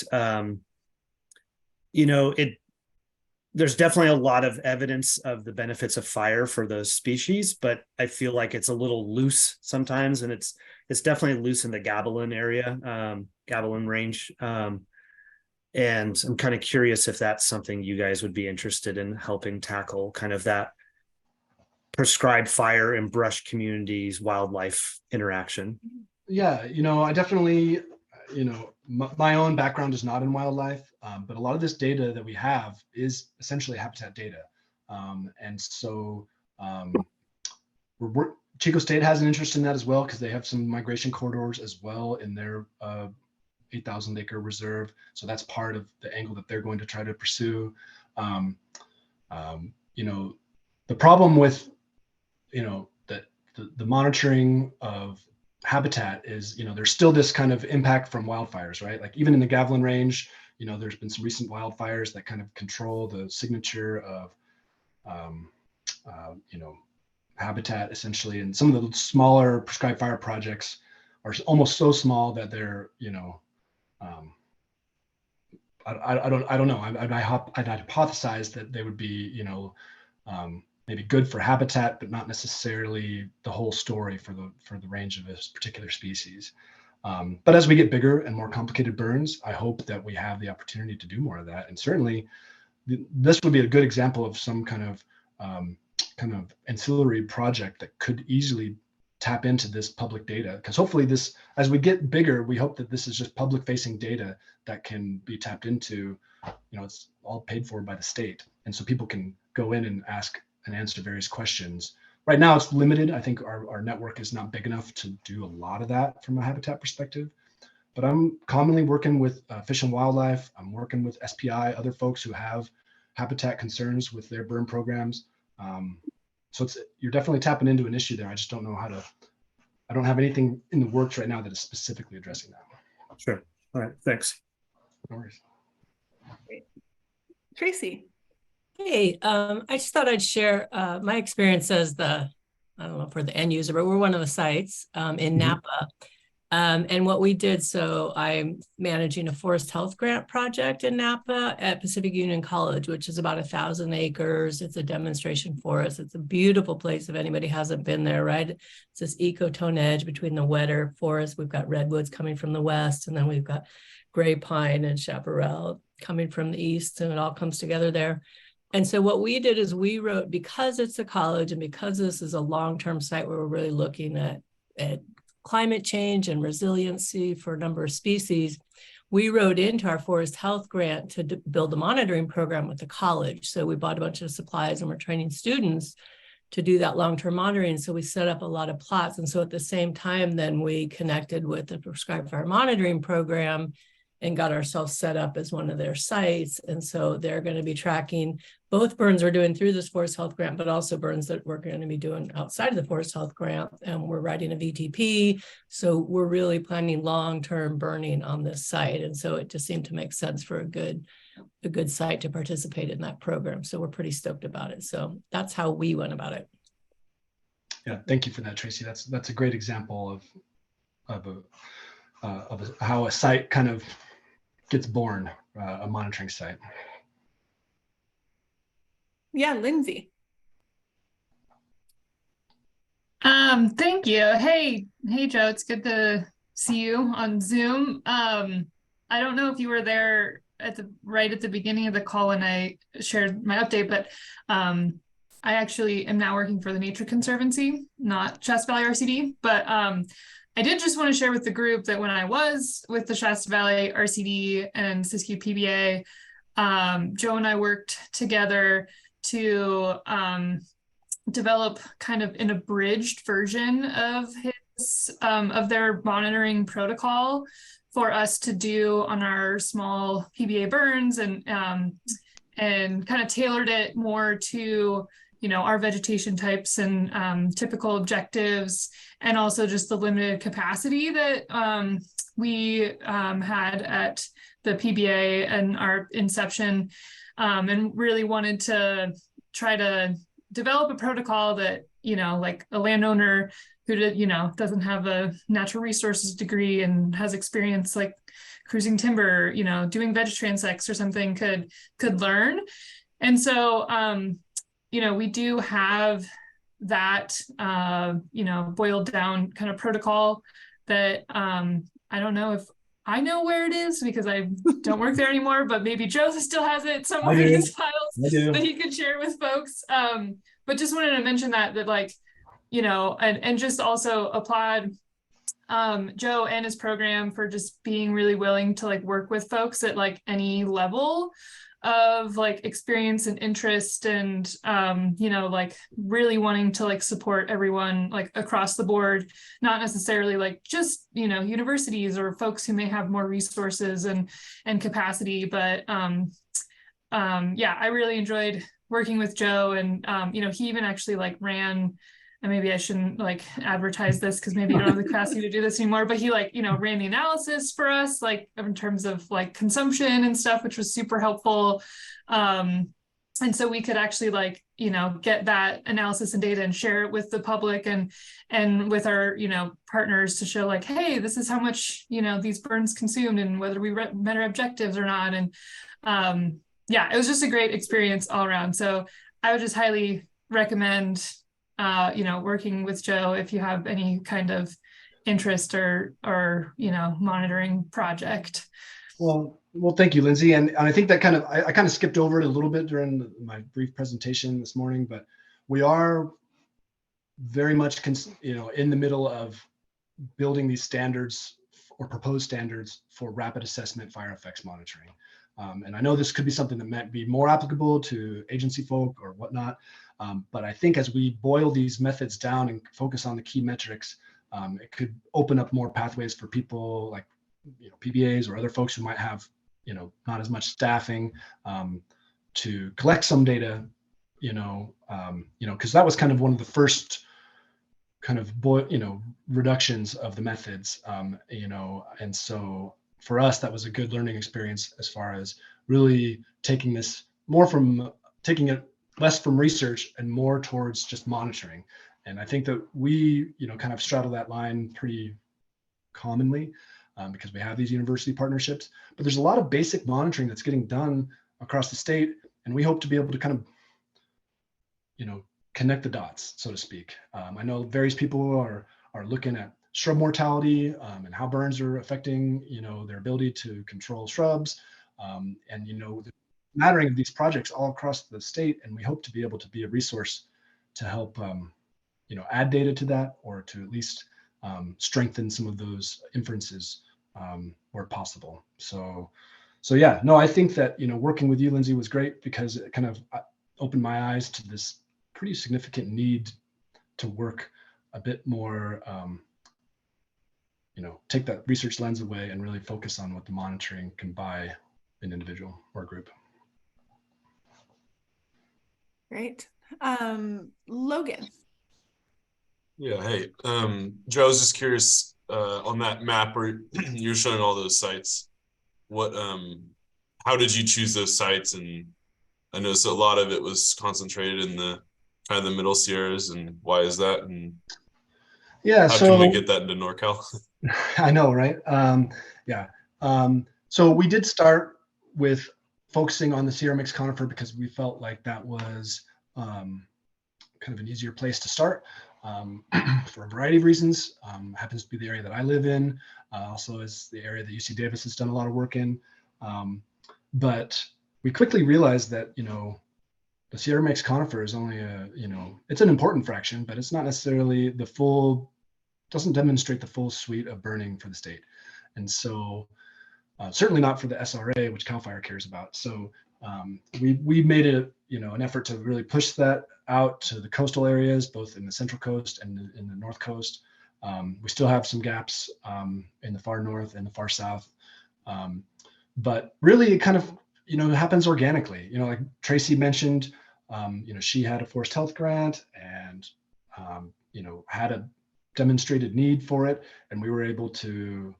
there's definitely a lot of evidence of the benefits of fire for those species, but I feel like it's a little loose sometimes, and it's definitely loose in the Gabilan area, Gabilan range. And I'm kind of curious if that's something you guys would be interested in helping tackle, kind of that prescribed fire and brush communities, wildlife interaction? Yeah, I definitely, my own background is not in wildlife, but a lot of this data that we have is essentially habitat data. And so Chico State has an interest in that as well, because they have some migration corridors as well in their 8,000 acre reserve. So that's part of the angle that they're going to try to pursue. The problem with, the monitoring of habitat is, there's still this kind of impact from wildfires, right? Like even in the Gavilan Range, there's been some recent wildfires that kind of control the signature of, habitat essentially. And some of the smaller prescribed fire projects are almost so small that they're, I don't know. I'd hypothesize that they would be, maybe good for habitat, but not necessarily the whole story for the range of this particular species. But as we get bigger and more complicated burns, I hope that we have the opportunity to do more of that. And certainly, this would be a good example of some kind of ancillary project that could easily tap into this public data, because hopefully this, as we get bigger, we hope that this is just public facing data that can be tapped into. It's all paid for by the state, and so people can go in and ask and answer various questions. Right now it's limited. I think our network is not big enough to do a lot of that from a habitat perspective, but I'm commonly working with Fish and Wildlife. I'm working with SPI, other folks who have habitat concerns with their burn programs. So you're definitely tapping into an issue there. I just don't know I don't have anything in the works right now that is specifically addressing that. Sure. All right. Thanks. No worries. Great. Tracy. Hey, I just thought I'd share my experience as I don't know, for the end user, but we're one of the sites in Napa. And what we did, so I'm managing a forest health grant project in Napa at Pacific Union College, which is about 1,000 acres. It's a demonstration forest. It's a beautiful place if anybody hasn't been there, right? It's this ecotone edge between the wetter forest. We've got redwoods coming from the west, and then we've got gray pine and chaparral coming from the east, and it all comes together there. And so what we did is we wrote, because it's a college and because this is a long-term site where we're really looking at climate change and resiliency for a number of species, we wrote into our forest health grant to build a monitoring program with the college. So we bought a bunch of supplies and we're training students to do that long-term monitoring. So we set up a lot of plots. And so at the same time, then we connected with the prescribed fire monitoring program and got ourselves set up as one of their sites. And so they're going to be tracking both burns we're doing through this forest health grant, but also burns that we're going to be doing outside of the forest health grant. And we're writing a VTP. So we're really planning long-term burning on this site. And so it just seemed to make sense for a good site to participate in that program. So we're pretty stoked about it. So that's how we went about it. Yeah, thank you for that, Tracy. That's a great example of how a site kind of gets born, a monitoring site. Yeah, Lindsay. Thank you. Hey, Joe, it's good to see you on Zoom. I don't know if you were there right at the beginning of the call when I shared my update, but I actually am now working for the Nature Conservancy, not Shasta Valley RCD, but I did just want to share with the group that when I was with the Shasta Valley RCD and Siskiyou PBA, Joe and I worked together to develop kind of an abridged version of their monitoring protocol for us to do on our small PBA burns, and kind of tailored it more to our vegetation types and typical objectives, and also just the limited capacity that we had at the PBA and our inception, and really wanted to try to develop a protocol that, like a landowner who doesn't have a natural resources degree and has experience like cruising timber, doing vegetransects or something could learn. And so we do have that, boiled down kind of protocol that I don't know if I know where it is because I don't work there anymore, but maybe Joe still has it somewhere in his files that he could share with folks. but just wanted to mention that like, you know, and just also applaud Joe and his program for just being really willing to like work with folks at like any level of like experience and interest, and you know, like really wanting to like support everyone like across the board, not necessarily like just, you know, universities or folks who may have more resources and capacity, but yeah, I really enjoyed working with Joe, and you know, he even actually like ran, and maybe I shouldn't like advertise this because maybe you don't have the capacity to do this anymore, but he like, you know, ran the analysis for us, like in terms of like consumption and stuff, which was super helpful. And so we could actually like, you know, get that analysis and data and share it with the public and with our, you know, partners to show like, hey, this is how much, you know, these burns consumed and whether we met our objectives or not. And yeah, it was just a great experience all around. So I would just highly recommend you know, working with Joe if you have any kind of interest or you know, monitoring project. Well, thank you, Lindsay. And I think that kind of, I kind of skipped over it a little bit during my brief presentation this morning, but we are very much, you know, in the middle of building these standards or proposed standards for rapid assessment fire effects monitoring. And I know this could be something that might be more applicable to agency folk or whatnot. But I think as we boil these methods down and focus on the key metrics, it could open up more pathways for people like, you know, PBAs or other folks who might have, you know, not as much staffing to collect some data, you know, because that was kind of one of the first kind of reductions of the methods, you know, and so for us that was a good learning experience as far as really taking this taking it less from research and more towards just monitoring. And I think that we, you know, kind of straddle that line pretty commonly because we have these university partnerships, but there's a lot of basic monitoring that's getting done across the state. And we hope to be able to kind of, you know, connect the dots, so to speak. I know various people are looking at shrub mortality and how burns are affecting, you know, their ability to control shrubs. And, you know, the mattering of these projects all across the state. And we hope to be able to be a resource to help, you know, add data to that, or to at least strengthen some of those inferences where possible. So yeah, no, I think that, you know, working with you, Lindsay, was great because it kind of opened my eyes to this pretty significant need to work a bit more, you know, take that research lens away and really focus on what the monitoring can buy an individual or a group. Great. Logan. Yeah, hey, Joe, I was just curious on that map where you're showing all those sites, how did you choose those sites? And I noticed a lot of it was concentrated in the kind of the middle Sierras, and why is that? And yeah, how can we get that into NorCal? I know, right? Yeah. So we did start with focusing on the Sierra mixed conifer because we felt like that was kind of an easier place to start for a variety of reasons. Happens to be the area that I live in, also is the area that UC Davis has done a lot of work in. But we quickly realized that, you know, the Sierra mixed conifer is only a, you know, it's an important fraction, but it's not necessarily the full, doesn't demonstrate the full suite of burning for the state. And so certainly not for the SRA, which CAL FIRE cares about. So we made it, you know, an effort to really push that out to the coastal areas, both in the Central Coast and in the North Coast. We still have some gaps in the far north and the far south. But really it kind of, you know, it happens organically. You know, like Tracy mentioned, you know, she had a forest health grant and, you know, had a demonstrated need for it. And we were able to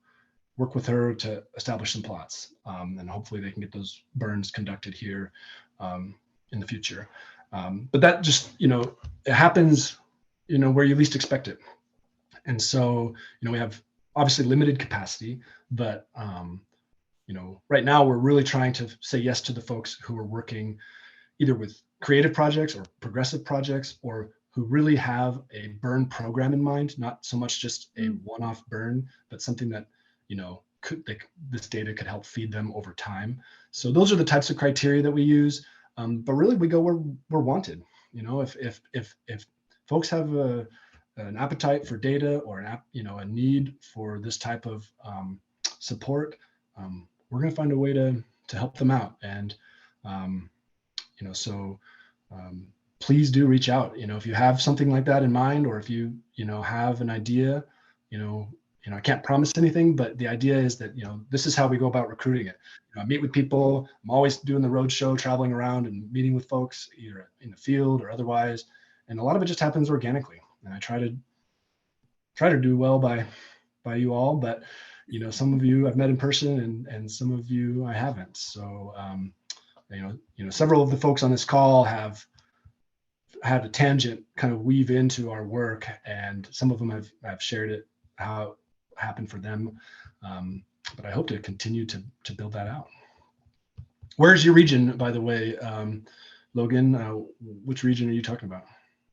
work with her to establish some plots. And hopefully they can get those burns conducted here in the future. But that just, you know, it happens, you know, where you least expect it. And so, you know, we have obviously limited capacity, but, you know, right now we're really trying to say yes to the folks who are working either with creative projects or progressive projects, or who really have a burn program in mind, not so much just a one-off burn, but something that, you know, this data could help feed them over time. So those are the types of criteria that we use. But really we go where we're wanted. You know, if folks have an appetite for data or a need for this type of support, we're going to find a way to help them out. And so please do reach out. You know, if you have something like that in mind, or if you have an idea, I can't promise anything, but the idea is that, this is how we go about recruiting it. I meet with people. I'm always doing the road show, traveling around and meeting with folks either in the field or otherwise. And a lot of it just happens organically. And I try to do well by you all, but some of you I've met in person and some of you I haven't. So, several of the folks on this call have had a tangent kind of weave into our work, and some of them have shared it, how it happened for them. But I hope to continue to build that out. Where's your region, by the way, Logan? Which region are you talking about?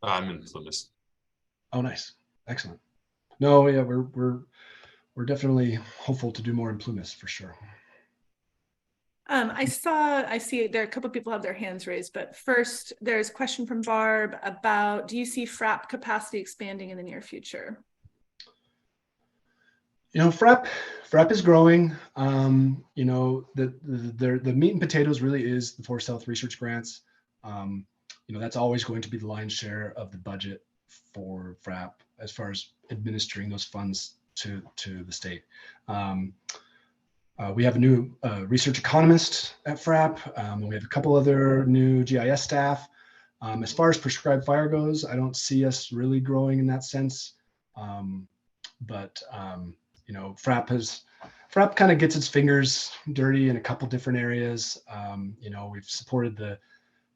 I'm in Plymouth. Oh, nice, excellent. No, yeah, we're definitely hopeful to do more in Plymouth for sure. I see there are a couple of people have their hands raised, but first there's a question from Barb about, do you see FRAP capacity expanding in the near future? FRAP is growing. The meat and potatoes really is the Forest Health Research Grants. That's always going to be the lion's share of the budget for FRAP as far as administering those funds to the state. We have a new research economist at FRAP. We have a couple other new GIS staff. As far as prescribed fire goes, I don't see us really growing in that sense. FRAP kind of gets its fingers dirty in a couple different areas. We've supported the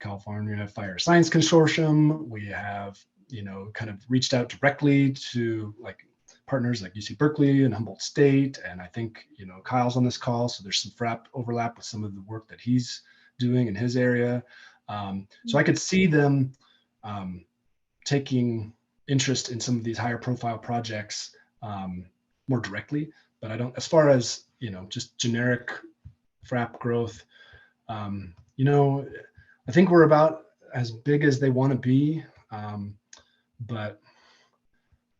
California Fire Science Consortium. We have, kind of reached out directly to partners like UC Berkeley and Humboldt State. And I think, Kyle's on this call, so there's some FRAP overlap with some of the work that he's doing in his area. So I could see them taking interest in some of these higher profile projects more directly, but I don't, as far as, just generic FRAP growth, I think we're about as big as they want to be. But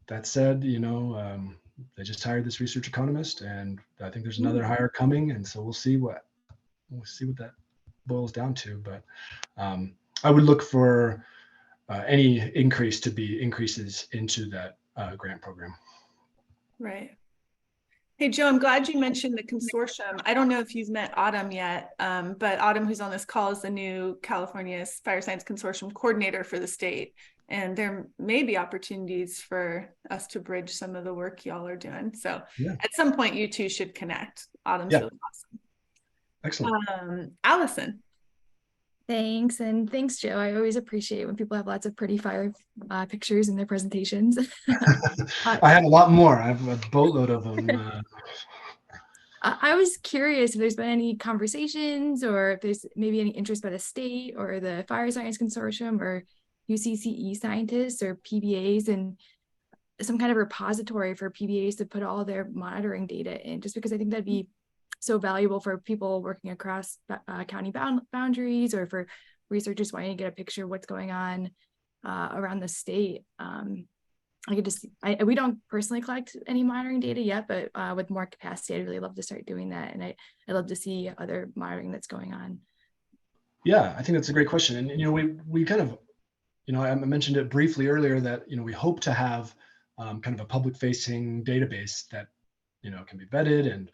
that said, they just hired this research economist, and I think there's another hire coming, and so we'll see what that boils down to. But I would look for any increase to be increases into that grant program. Right. Hey, Joe, I'm glad you mentioned the consortium. I don't know if you've met Autumn yet, but Autumn, who's on this call, is the new California Fire Science Consortium coordinator for the state. And there may be opportunities for us to bridge some of the work y'all are doing. So at some point, you two should connect. Autumn's really awesome. Excellent. Allison. Thanks. And thanks, Joe. I always appreciate when people have lots of pretty fire pictures in their presentations. I have a lot more. I have a boatload of them. I was curious if there's been any conversations, or if there's maybe any interest by the state or the Fire Science Consortium or UCCE scientists or PBAs, and some kind of repository for PBAs to put all their monitoring data in, just because I think that'd be so valuable for people working across county boundaries, or for researchers wanting to get a picture of what's going on around the state. We don't personally collect any monitoring data yet, but with more capacity, I'd really love to start doing that. And I'd love to see other monitoring that's going on. Yeah, I think that's a great question. And, we kind of, I mentioned it briefly earlier that, we hope to have kind of a public facing database that, can be vetted and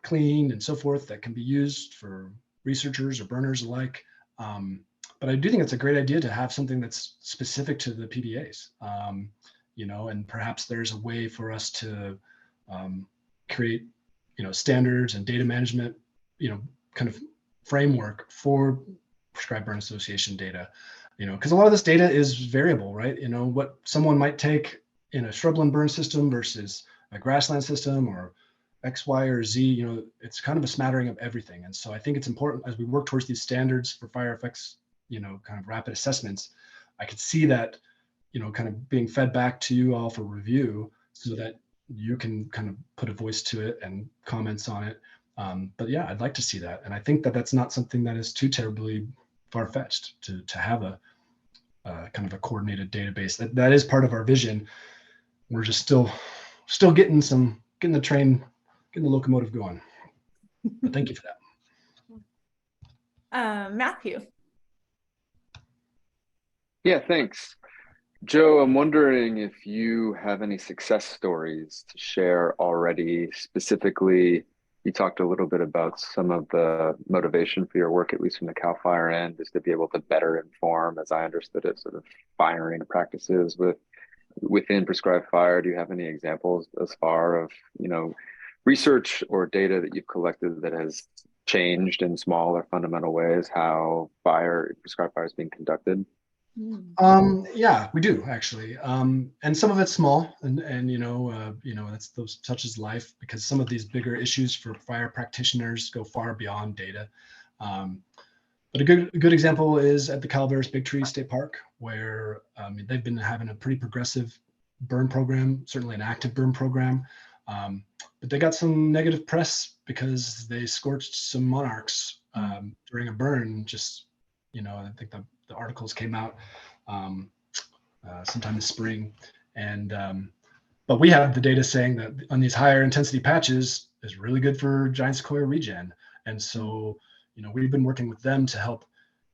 cleaned and so forth, that can be used for researchers or burners alike. But I do think it's a great idea to have something that's specific to the PBAs, and perhaps there's a way for us to create, standards and data management, kind of framework for prescribed burn association data, because a lot of this data is variable, right? What someone might take in a shrubland burn system versus a grassland system, or X, Y, or Z, it's kind of a smattering of everything. And so I think it's important as we work towards these standards for fire effects, kind of rapid assessments. I could see that, kind of being fed back to you all for review, so that you can kind of put a voice to it and comments on it. But yeah, I'd like to see that. And I think that that's not something that is too terribly far-fetched to have a kind of a coordinated database. That is part of our vision. We're just still getting the locomotive going. But thank you for that. Matthew. Yeah, thanks. Joe, I'm wondering if you have any success stories to share already. Specifically, you talked a little bit about some of the motivation for your work, at least from the CAL FIRE end, is to be able to better inform, as I understood it, sort of firing practices within prescribed fire. Do you have any examples as far of, research or data that you've collected that has changed in small or fundamental ways how prescribed fire is being conducted? Yeah, we do actually. And some of it's small and that's those touches life, because some of these bigger issues for fire practitioners go far beyond data. But a good example is at the Calaveras Big Tree State Park, where they've been having a pretty progressive burn program, certainly an active burn program. But they got some negative press because they scorched some monarchs during a burn. Just, I think the articles came out sometime this spring, and but we have the data saying that on these higher intensity patches is really good for giant sequoia regen. And so we've been working with them to help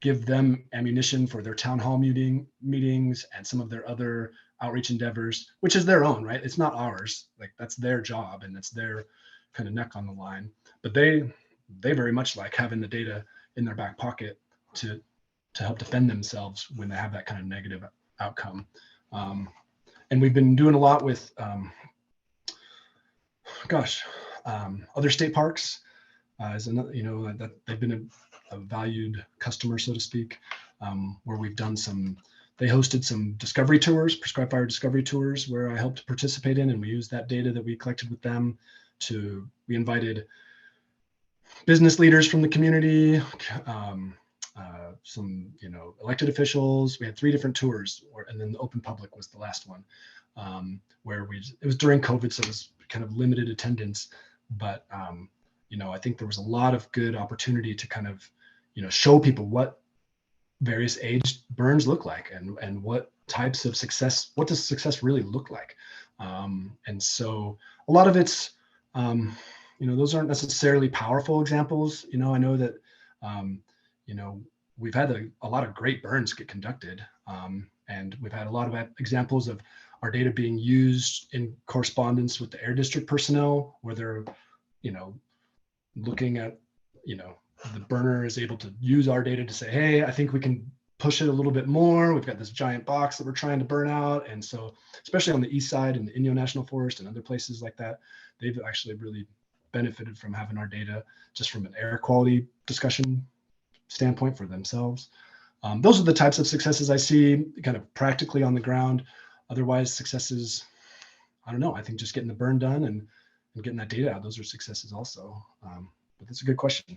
give them ammunition for their town hall meetings and some of their other outreach endeavors, which is their own, right? It's not ours. Like, that's their job and that's their kind of neck on the line. But they very much like having the data in their back pocket to help defend themselves when they have that kind of negative outcome. And we've been doing a lot with, other state parks, as another, that they've been a valued customer, so to speak, where we've done they hosted some discovery tours, prescribed fire discovery tours, where I helped participate in, and we used that data that we collected with them we invited business leaders from the community, some elected officials. We had 3 different tours, and then the open public was the last one, where it was during COVID, so it was kind of limited attendance, but I think there was a lot of good opportunity to kind of show people what various age burns look like, and what types of success, what does success really look like. And so a lot of it's those aren't necessarily powerful examples. I know that we've had a lot of great burns get conducted, and we've had a lot of examples of our data being used in correspondence with the Air District personnel, where they're looking at the burner is able to use our data to say, hey, I think we can push it a little bit more. We've got this giant box that we're trying to burn out. And so, especially on the east side in the Inyo National Forest and other places like that, they've actually really benefited from having our data just from an air quality discussion standpoint for themselves. Those are the types of successes I see kind of practically on the ground. Otherwise, successes, I don't know, I think just getting the burn done and getting that data out, those are successes also. But that's a good question.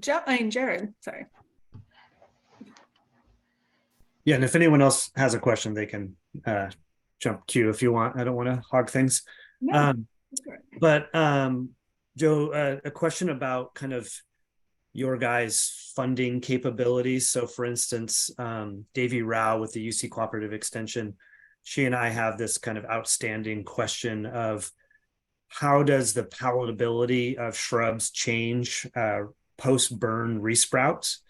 Jared, sorry. Yeah, and if anyone else has a question, they can jump queue if you want. I don't want to hog things. No, but Joe, a question about kind of your guys' funding capabilities. So for instance, Davy Rao with the UC Cooperative Extension, she and I have this kind of outstanding question of how does the palatability of shrubs change post-burn resprouts,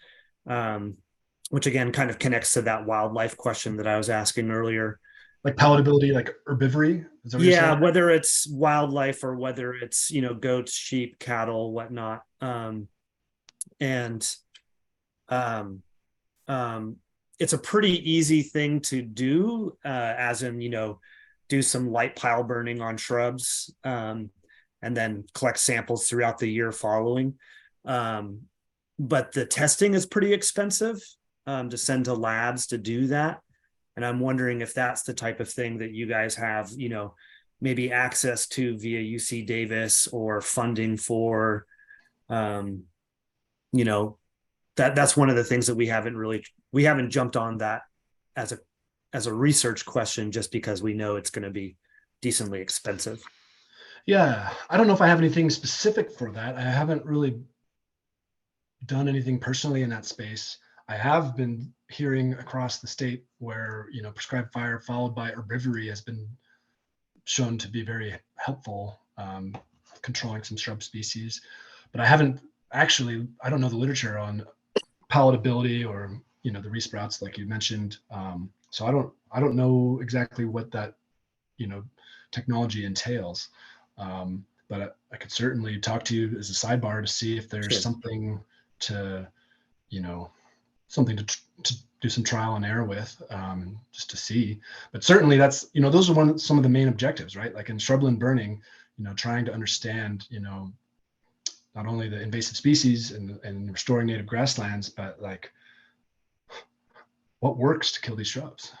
which again kind of connects to that wildlife question that I was asking earlier. Like palatability, like herbivory? Is that what you're saying? Whether it's wildlife or whether it's, goats, sheep, cattle, whatnot. It's a pretty easy thing to do, as in, do some light pile burning on shrubs, and then collect samples throughout the year following. But the testing is pretty expensive to send to labs to do that. And I'm wondering if that's the type of thing that you guys have, maybe access to via UC Davis or funding for, that's one of the things that we haven't jumped on that as a research question, just because we know it's going to be decently expensive. Yeah, I don't know if I have anything specific for that. I haven't really done anything personally in that space. I have been hearing across the state where, prescribed fire followed by herbivory has been shown to be very helpful, controlling some shrub species. But I don't know the literature on palatability or, the resprouts like you mentioned. So I don't know exactly what that, technology entails. But I could certainly talk to you as a sidebar to see if there's something to, something to do some trial and error with, just to see. But certainly that's, those are some of the main objectives, right? Like in shrubland burning, trying to understand, not only the invasive species and restoring native grasslands, but like what works to kill these shrubs.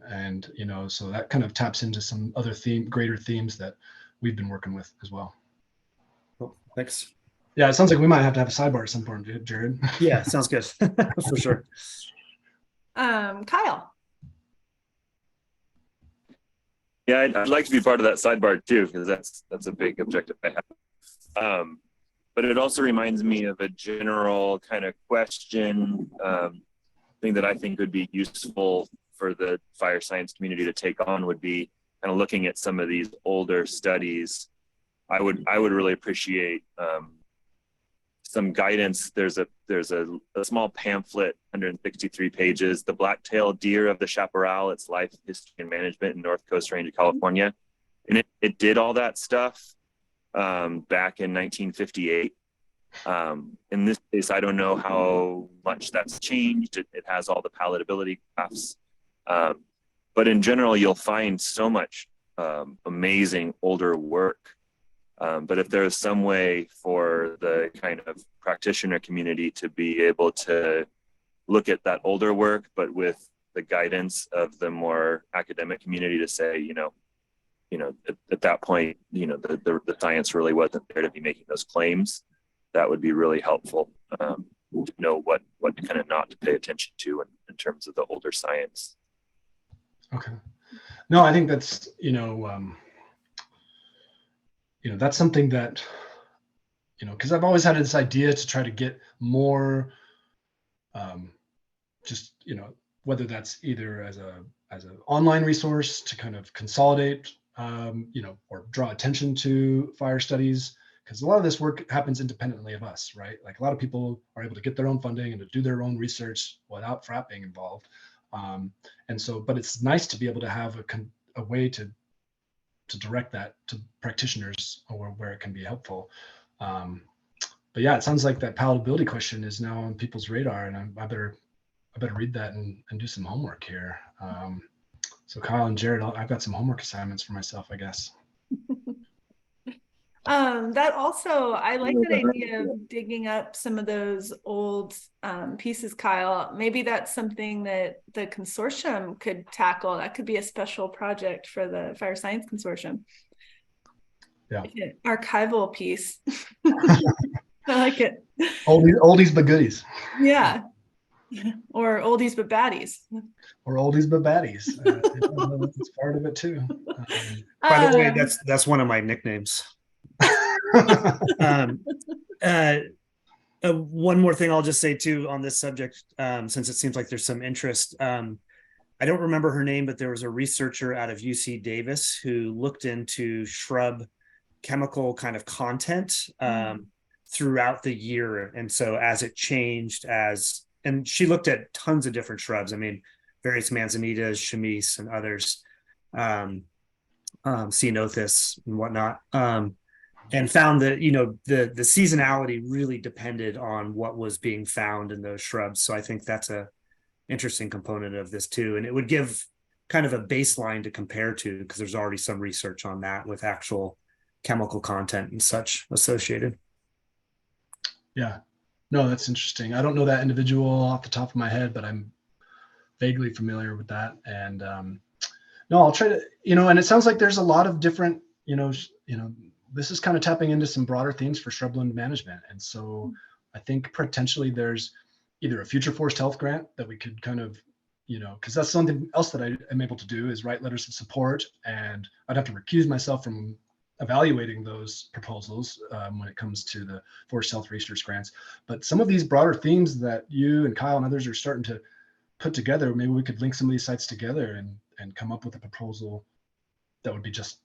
And, so that kind of taps into some other greater themes that we've been working with as well. Cool. Thanks. Yeah, it sounds like we might have to have a sidebar at some point, Jared. Yeah, sounds good. For sure. Kyle. Yeah, I'd like to be part of that sidebar too, because that's a big objective I have. But it also reminds me of a general kind of question, thing that I think would be useful for the fire science community to take on would be kind of looking at some of these older studies. I would really appreciate some guidance. There's a small pamphlet, 163 pages, The Black-tailed Deer of the Chaparral, Its Life, History, and Management in North Coast Range of California. And it did all that stuff back in 1958. In this case, I don't know how much that's changed. It has all the palatability graphs. But in general, you'll find so much amazing older work. But if there's some way for the kind of practitioner community to be able to look at that older work, but with the guidance of the more academic community to say, at that point, the science really wasn't there to be making those claims, that would be really helpful to know what kind of not to pay attention to in terms of the older science. Okay. No, I think that's, that's something that, because I've always had this idea to try to get more, whether that's either as an online resource to kind of consolidate, or draw attention to fire studies, because a lot of this work happens independently of us, right? Like a lot of people are able to get their own funding and to do their own research without FRAP being involved. And so, but it's nice to be able to have a way to direct that to practitioners or where it can be helpful. But yeah, it sounds like that palatability question is now on people's radar, and I better read that and do some homework here. So Kyle and Jared, I've got some homework assignments for myself, I guess. That also, I like that idea of digging up some of those old pieces, Kyle. Maybe that's something that the consortium could tackle. That could be a special project for the Fire Science Consortium. Yeah. Archival piece. I like it. Oldies but goodies. Yeah. Or oldies but baddies. Or oldies but baddies. That's part of it too. By the way, that's one of my nicknames. One more thing I'll just say too on this subject, since it seems like there's some interest. I don't remember her name, but there was a researcher out of UC Davis who looked into shrub chemical kind of content throughout the year. And so as it changed, and she looked at tons of different shrubs. I mean, various manzanitas, chamise, and others, ceanothus and whatnot. And found that, the seasonality really depended on what was being found in those shrubs. So I think that's a interesting component of this too. And it would give kind of a baseline to compare to, because there's already some research on that with actual chemical content and such associated. Yeah, no, that's interesting. I don't know that individual off the top of my head, but I'm vaguely familiar with that. And no, I'll try to, and it sounds like there's a lot of different, this is kind of tapping into some broader themes for shrubland management. And so I think potentially there's either a future forest health grant that we could kind of, because that's something else that I am able to do is write letters of support, and I'd have to recuse myself from evaluating those proposals when it comes to the Forest Health Research grants. But some of these broader themes that you and Kyle and others are starting to put together, maybe we could link some of these sites together and come up with a proposal that would be just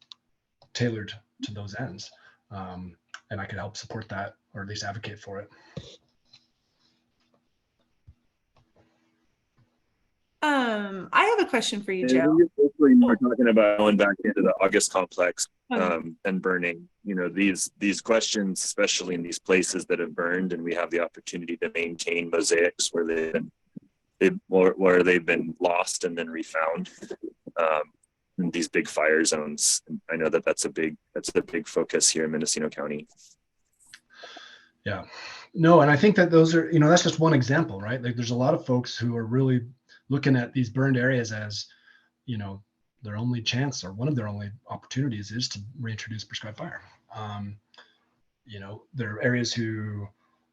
tailored to those ends. And I could help support that, or at least advocate for it. I have a question for you, Yeah, Joe. basically, we're talking about going back into the August complex Okay. and burning. You know, these questions, especially in these places that have burned, and we have the opportunity to maintain mosaics where they've been lost and then refound. In these big fire zones, I know that's a big focus here in Mendocino County. Yeah, no, and I think that those are, that's just one example, right? Like there's a lot of folks who are really looking at these burned areas as, their only chance, or one of their only opportunities, is to reintroduce prescribed fire. There are areas who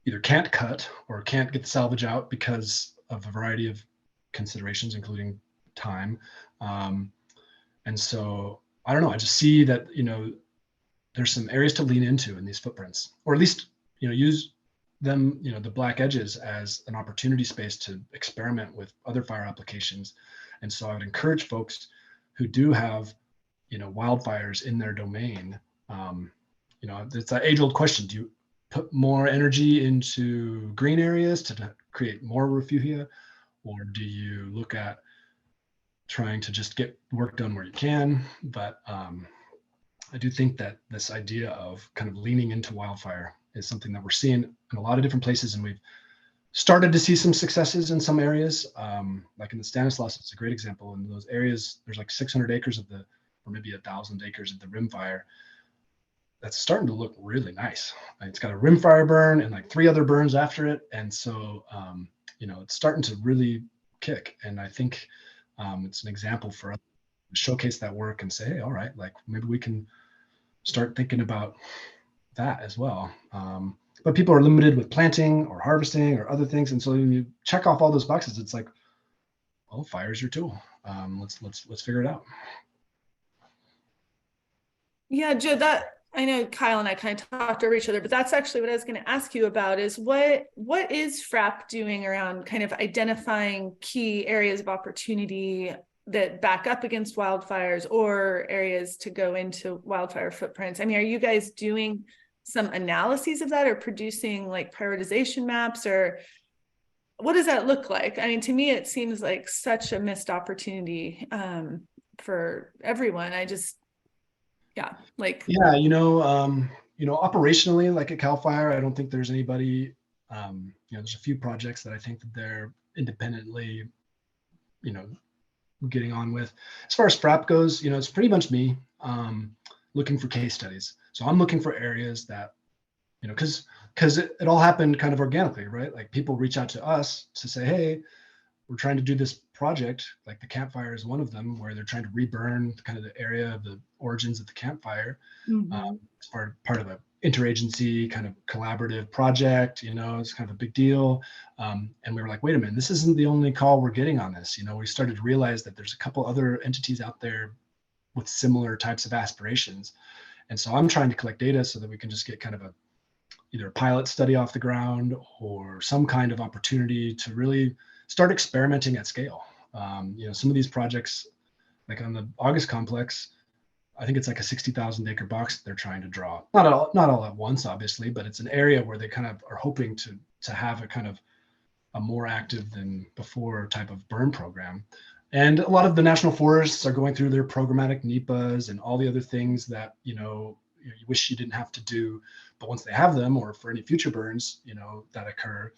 either can't cut or can't get the salvage out because of a variety of considerations, including time. And so I don't know, I just see that, there's some areas to lean into in these footprints, or at least, use them, the black edges, as an opportunity space to experiment with other fire applications. And so I would encourage folks who do have, wildfires in their domain. It's that age-old question: do you put more energy into green areas to create more refugia, or do you look at trying to just get work done where you can? But I do think that this idea of kind of leaning into wildfire is something that we're seeing in a lot of different places, and we've started to see some successes in some areas. Like in the Stanislaus, it's a great example. In those areas, there's like 600 acres or maybe 1,000 acres of the rimfire that's starting to look really nice. It's got a rimfire burn and like 3 other burns after it, and so it's starting to really kick. And I think it's an example for us to showcase that work and say, hey, all right, like maybe we can start thinking about that as well. But people are limited with planting or harvesting or other things, and so when you check off all those boxes, it's like, well, fire's your tool. Let's figure it out. Yeah, Joe, that I know Kyle and I kind of talked over each other, but that's actually what I was going to ask you about, is what is FRAP doing around kind of identifying key areas of opportunity that back up against wildfires, or areas to go into wildfire footprints? I mean, are you guys doing some analyses of that, or producing like prioritization maps, or what does that look like? I mean, to me, it seems like such a missed opportunity for everyone. Operationally, like at CAL FIRE, I don't think there's anybody, there's a few projects that I think that they're independently, getting on with. As far as FRAP goes, it's pretty much me looking for case studies. So I'm looking for areas that, because it all happened kind of organically, right? Like people reach out to us to say, hey, we're trying to do this project, like the campfire is one of them, where they're trying to reburn kind of the area of the origins of the campfire. It's part of an interagency kind of collaborative project. It's kind of a big deal. And we were like, wait a minute, this isn't the only call we're getting on this. We started to realize that there's a couple other entities out there with similar types of aspirations. And so I'm trying to collect data so that we can just get kind of either a pilot study off the ground, or some kind of opportunity to really start experimenting at scale. Some of these projects, like on the August complex, I think it's like a 60,000 acre box that they're trying to draw. Not all at once, obviously, but it's an area where they kind of are hoping to have a kind of a more active than before type of burn program. And a lot of the national forests are going through their programmatic NEPAs and all the other things that, you wish you didn't have to do. But once they have them, or for any future burns, that occur,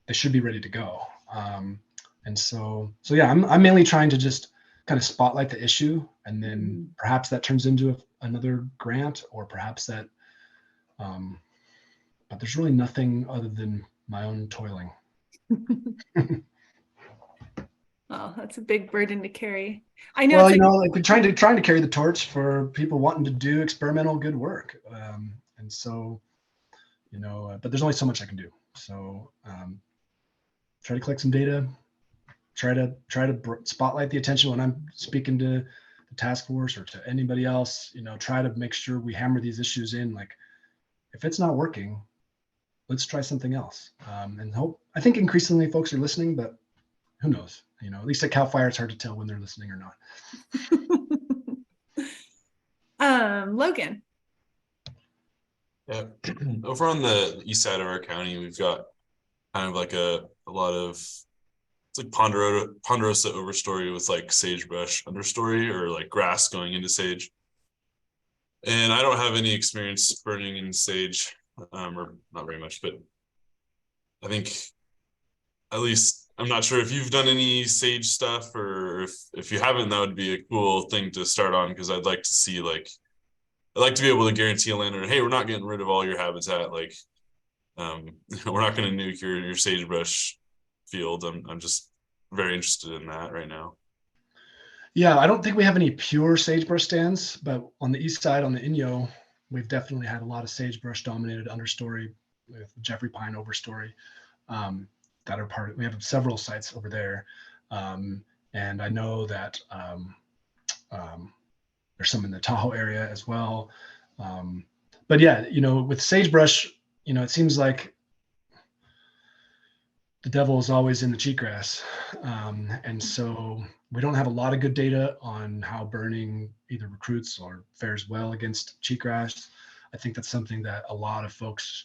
they should be ready to go. And so yeah, I'm mainly trying to just kind of spotlight the issue, and then perhaps that turns into another grant, or perhaps that, but there's really nothing other than my own toiling. Oh, that's a big burden to carry. I know. Well, like we're trying to carry the torch for people wanting to do experimental good work. And so, but there's only so much I can do. So try to collect some data, try to spotlight the attention when I'm speaking to the task force or to anybody else, try to make sure we hammer these issues in. Like, if it's not working, let's try something else. And I think increasingly folks are listening, but who knows? At least at CAL FIRE, it's hard to tell when they're listening or not. Logan. Yeah, over on the east side of our county, we've got kind of like a lot of, it's like ponderosa overstory with like sagebrush understory, or like grass going into sage. And I don't have any experience burning in sage, or not very much, but I think, at least, I'm not sure if you've done any sage stuff, or if you haven't, that would be a cool thing to start on, because I'd like to see, like, I'd like to be able to guarantee a landowner, hey, we're not getting rid of all your habitat. Like, we're not going to nuke your sagebrush field. I'm just very interested in that right now. Yeah, I don't think we have any pure sagebrush stands, but on the east side, on the Inyo, we've definitely had a lot of sagebrush dominated understory with Jeffrey pine overstory that are part of, we have several sites over there. And I know that there's some in the Tahoe area as well. But yeah, with sagebrush, it seems like the devil is always in the cheatgrass. And so we don't have a lot of good data on how burning either recruits or fares well against cheatgrass. I think that's something that a lot of folks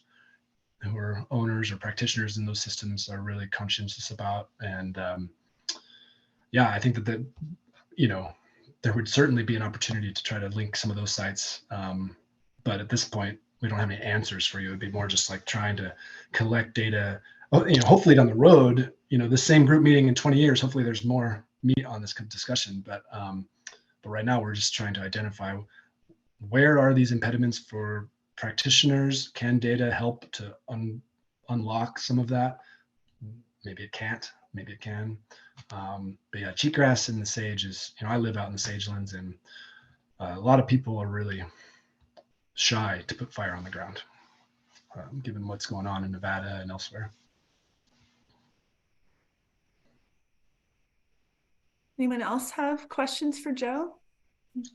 who are owners or practitioners in those systems are really conscientious about. And yeah, I think that there would certainly be an opportunity to try to link some of those sites. But at this point, we don't have any answers for you. It'd be more just like trying to collect data. Hopefully down the road, the same group meeting in 20 years, hopefully there's more meat on this discussion. But right now we're just trying to identify where are these impediments for practitioners. Can data help to unlock some of that? Maybe it can't, maybe it can. But yeah, cheatgrass in the sage is, I live out in the sagelands, and a lot of people are really shy to put fire on the ground, given what's going on in Nevada and elsewhere. Anyone else have questions for Joe?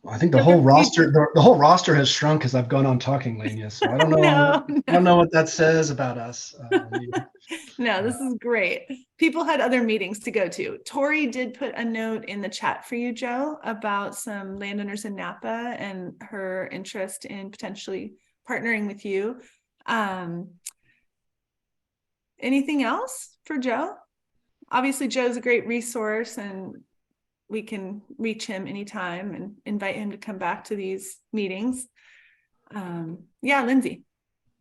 I think the whole roster has shrunk as I've gone on talking, Lania. So I don't know. I don't know what that says about us. No, this is great. People had other meetings to go to. Tori did put a note in the chat for you, Joe, about some landowners in Napa and her interest in potentially partnering with you. Anything else for Joe? Obviously, Joe's a great resource, and we can reach him anytime and invite him to come back to these meetings. Yeah, Lindsay.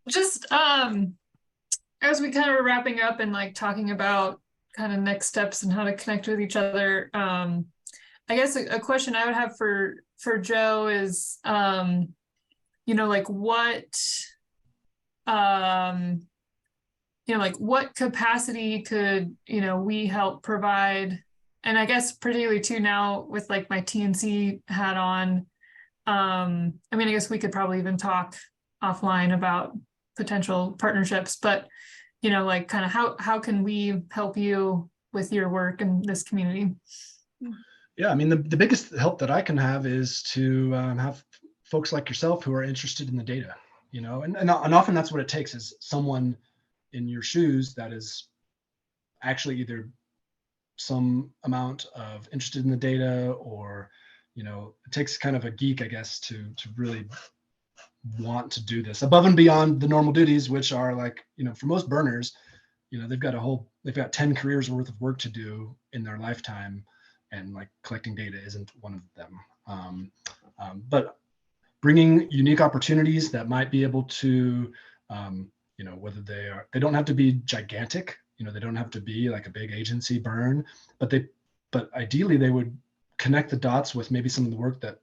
Just as we kind of were wrapping up and like talking about kind of next steps and how to connect with each other, I guess a question I would have for Joe is, like what capacity could, we help provide? And I guess particularly too now with like my TNC hat on, I guess we could probably even talk offline about potential partnerships, but like kind of how can we help you with your work in this community? Yeah, the biggest help that I can have is to have folks like yourself who are interested in the data, and often that's what it takes, is someone in your shoes that is actually either some amount of interested in the data, or it takes kind of a geek, I guess, to really want to do this above and beyond the normal duties, which are like, for most burners, they've got 10 careers worth of work to do in their lifetime, and like collecting data isn't one of them. But bringing unique opportunities that might be able to, whether they don't have to be gigantic, they don't have to be like a big agency burn, but ideally they would connect the dots with maybe some of the work that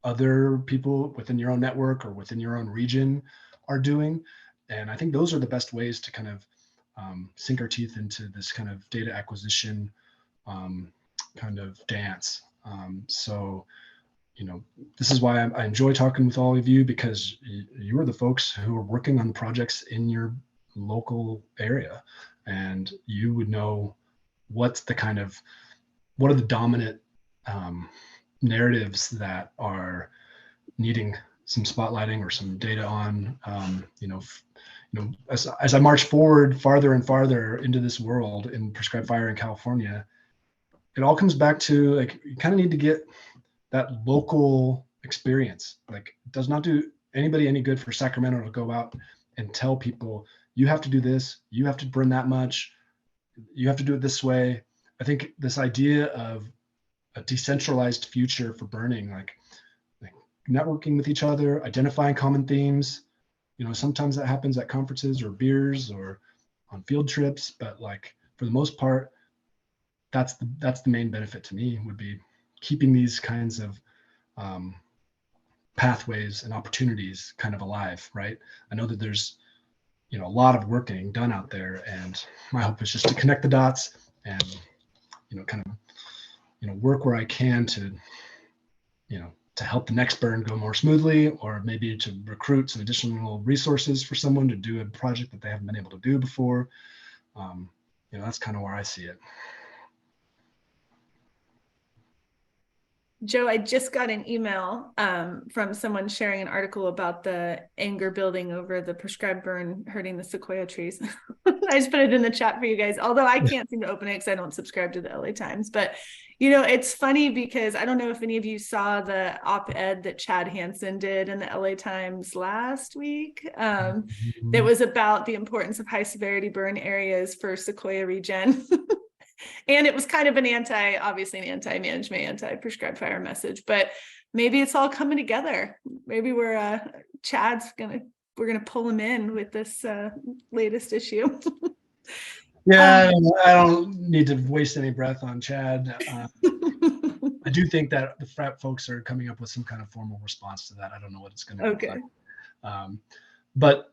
other people within your own network or within your own region are doing. And I think those are the best ways to kind of sink our teeth into this kind of data acquisition kind of dance. So this is why I enjoy talking with all of you, because you are the folks who are working on projects in your local area, and you would know what are the dominant narratives that are needing some spotlighting or some data on. As I march forward farther and farther into this world in prescribed fire in California, it all comes back to like, you kind of need to get that local experience. Like, it does not do anybody any good for Sacramento to go out and tell people, you have to do this, you have to burn that much, you have to do it this way. I think this idea of a decentralized future for burning, like networking with each other, identifying common themes. Sometimes that happens at conferences or beers or on field trips, but like for the most part, that's the main benefit to me, would be keeping these kinds of pathways and opportunities kind of alive, right? I know that there's a lot of work getting done out there, and my hope is just to connect the dots and kind of work where I can to to help the next burn go more smoothly, or maybe to recruit some additional resources for someone to do a project that they haven't been able to do before. That's kind of where I see it. Joe, I just got an email from someone sharing an article about the anger building over the prescribed burn hurting the sequoia trees. I just put it in the chat for you guys, although I can't seem to open it because I don't subscribe to the LA Times. But, it's funny because I don't know if any of you saw the op-ed that Chad Hansen did in the LA Times last week. That was about the importance of high severity burn areas for sequoia regen. And it was kind of an anti-management, anti-prescribed fire message, but maybe it's all coming together. Maybe Chad's we're gonna pull him in with this latest issue. Yeah, I don't need to waste any breath on Chad. I do think that the FRAP folks are coming up with some kind of formal response to that. I don't know what it's going to look like. But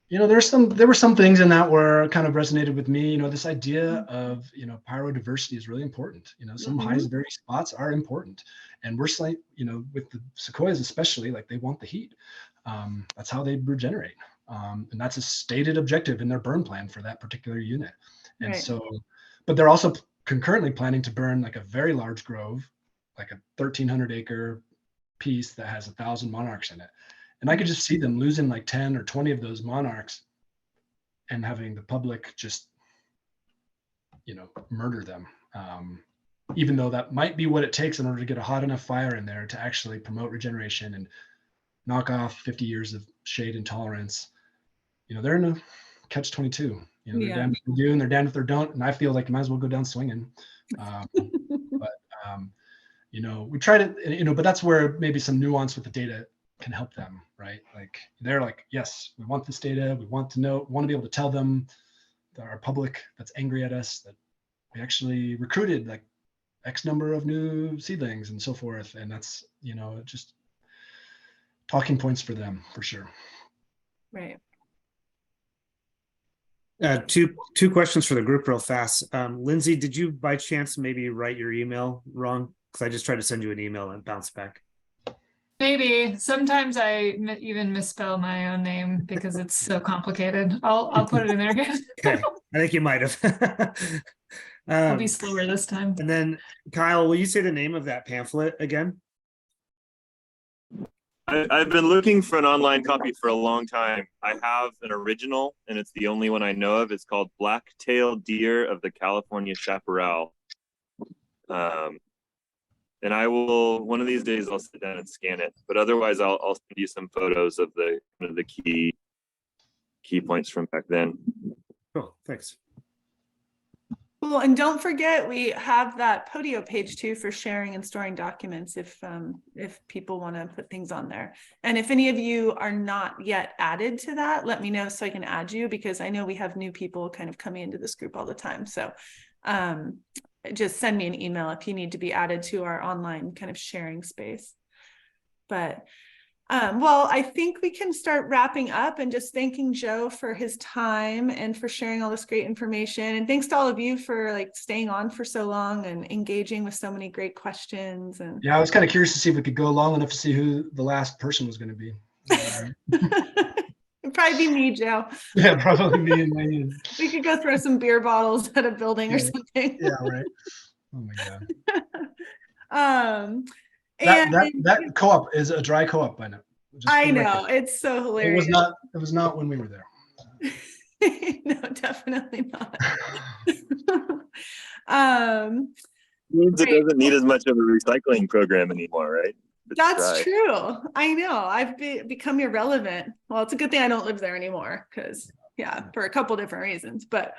there were some things in that where kind of resonated with me. This idea of pyrodiversity is really important. Some high severity spots are important, and we're like, with the sequoias especially, like, they want the heat. That's how they regenerate, and that's a stated objective in their burn plan for that particular unit. And so, but they're also concurrently planning to burn like a very large grove, like a 1,300 acre piece that has 1,000 monarchs in it. And I could just see them losing like 10 or 20 of those monarchs and having the public just, murder them. Even though that might be what it takes in order to get a hot enough fire in there to actually promote regeneration and knock off 50 years of shade intolerance. They're in a catch-22. They're damned if they do and they're damned if they don't. And I feel like you might as well go down swinging. We try to, but that's where maybe some nuance with the data can help them, right? Like, they're like, yes, we want this data. We want to be able to tell them, our public that's angry at us, that we actually recruited like X number of new seedlings and so forth. And that's, just talking points for them for sure. Right. Two questions for the group real fast. Lindsay, did you by chance maybe write your email wrong? Because I just tried to send you an email and bounce back. Maybe. Sometimes I even misspell my own name because it's so complicated. I'll put it in there again. Okay, I think you might have. I'll be slower this time. And then, Kyle, will you say the name of that pamphlet again? I've been looking for an online copy for a long time. I have an original, and it's the only one I know of. It's called Black-tailed Deer of the California Chaparral. And I will, one of these days, I'll sit down and scan it. But otherwise, I'll send you some photos of the key points from back then. Cool, thanks. Cool, and don't forget, we have that Podio page too for sharing and storing documents if people want to put things on there. And if any of you are not yet added to that, let me know so I can add you, because I know we have new people kind of coming into this group all the time. So just send me an email if you need to be added to our online kind of sharing space. But well, I think we can start wrapping up, and just thanking Joe for his time and for sharing all this great information. And thanks to all of you for like staying on for so long and engaging with so many great questions. And yeah, I was kind of curious to see if we could go long enough to see who the last person was going to be. It'd probably be me, Joe. Yeah, probably me and me. We could go throw some beer bottles at a building or something. Yeah, right. Oh my God. And That co-op is a dry co-op by now. Just I for the know record. it's so hilarious. It was not when we were there. No, definitely not. Um, Means it Great. doesn't need as much of a recycling program anymore, right? It's That's dry. true. I know. I've become irrelevant. Well, it's a good thing I don't live there anymore because, yeah, for a couple different reasons. But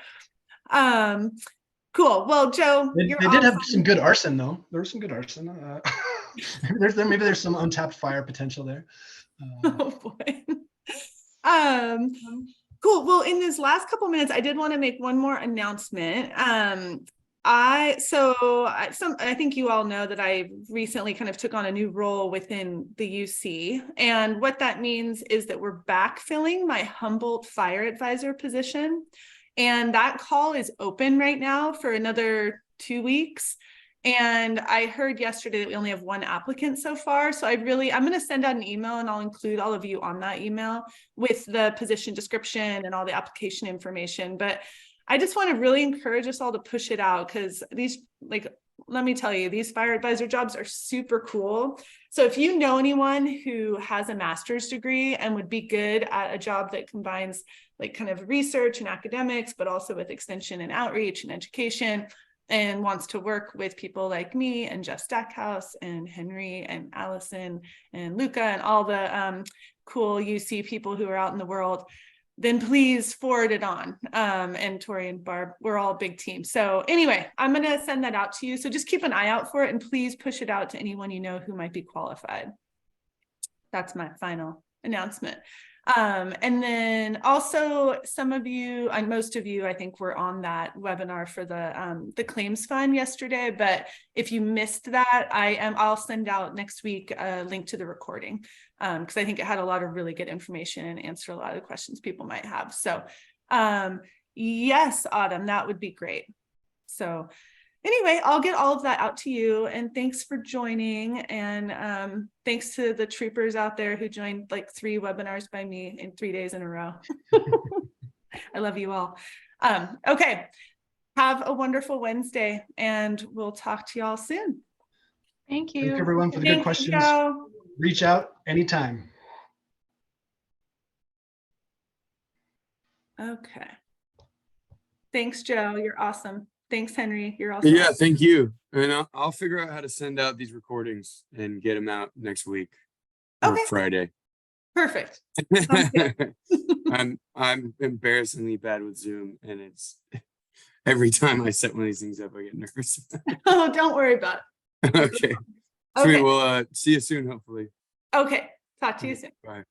cool. Well, Joe, They you're did have awesome. some good arson though. There was some good arson. Maybe there's some untapped fire potential there. Oh boy. Cool. Well, in this last couple minutes, I did want to make one more announcement. I think you all know that I recently kind of took on a new role within the UC. And what that means is that we're backfilling my Humboldt fire advisor position. And that call is open right now for another 2 weeks. And I heard yesterday that we only have one applicant so far. So I'm going to send out an email and I'll include all of you on that email with the position description and all the application information. But I just want to really encourage us all to push it out because let me tell you, these fire advisor jobs are super cool. So if you know anyone who has a master's degree and would be good at a job that combines like kind of research and academics, but also with extension and outreach and education, and wants to work with people like me and Jeff Stackhouse and Henry and Allison and Luca and all the cool UC people who are out in the world, then please forward it on. And Tori and Barb, we're all a big team. So anyway, I'm going to send that out to you. So just keep an eye out for it and please push it out to anyone you know who might be qualified. That's my final announcement. And then also some of you and most of you, I think, were on that webinar for the claims fund yesterday. But if you missed that, I'll send out next week a link to the recording because I think it had a lot of really good information and answered a lot of the questions people might have. So yes, Autumn, that would be great. So anyway, I'll get all of that out to you and thanks for joining. And thanks to the troopers out there who joined like 3 webinars by me in 3 days in a row. I love you all. Okay, have a wonderful Wednesday and we'll talk to y'all soon. Thank you. Thank you everyone for the good questions. Reach out anytime. Okay. Thanks, Joe. You're awesome. Thanks, Henry. You're also Yeah, awesome. thank you. And I'll figure out how to send out these recordings and get them out next week or Friday. Perfect. I'm embarrassingly bad with Zoom, and it's every time I set one of these things up, I get nervous. Oh, don't worry about it. Okay. Okay. Sweet. We'll see you soon, hopefully. Okay. Talk to you soon. Bye.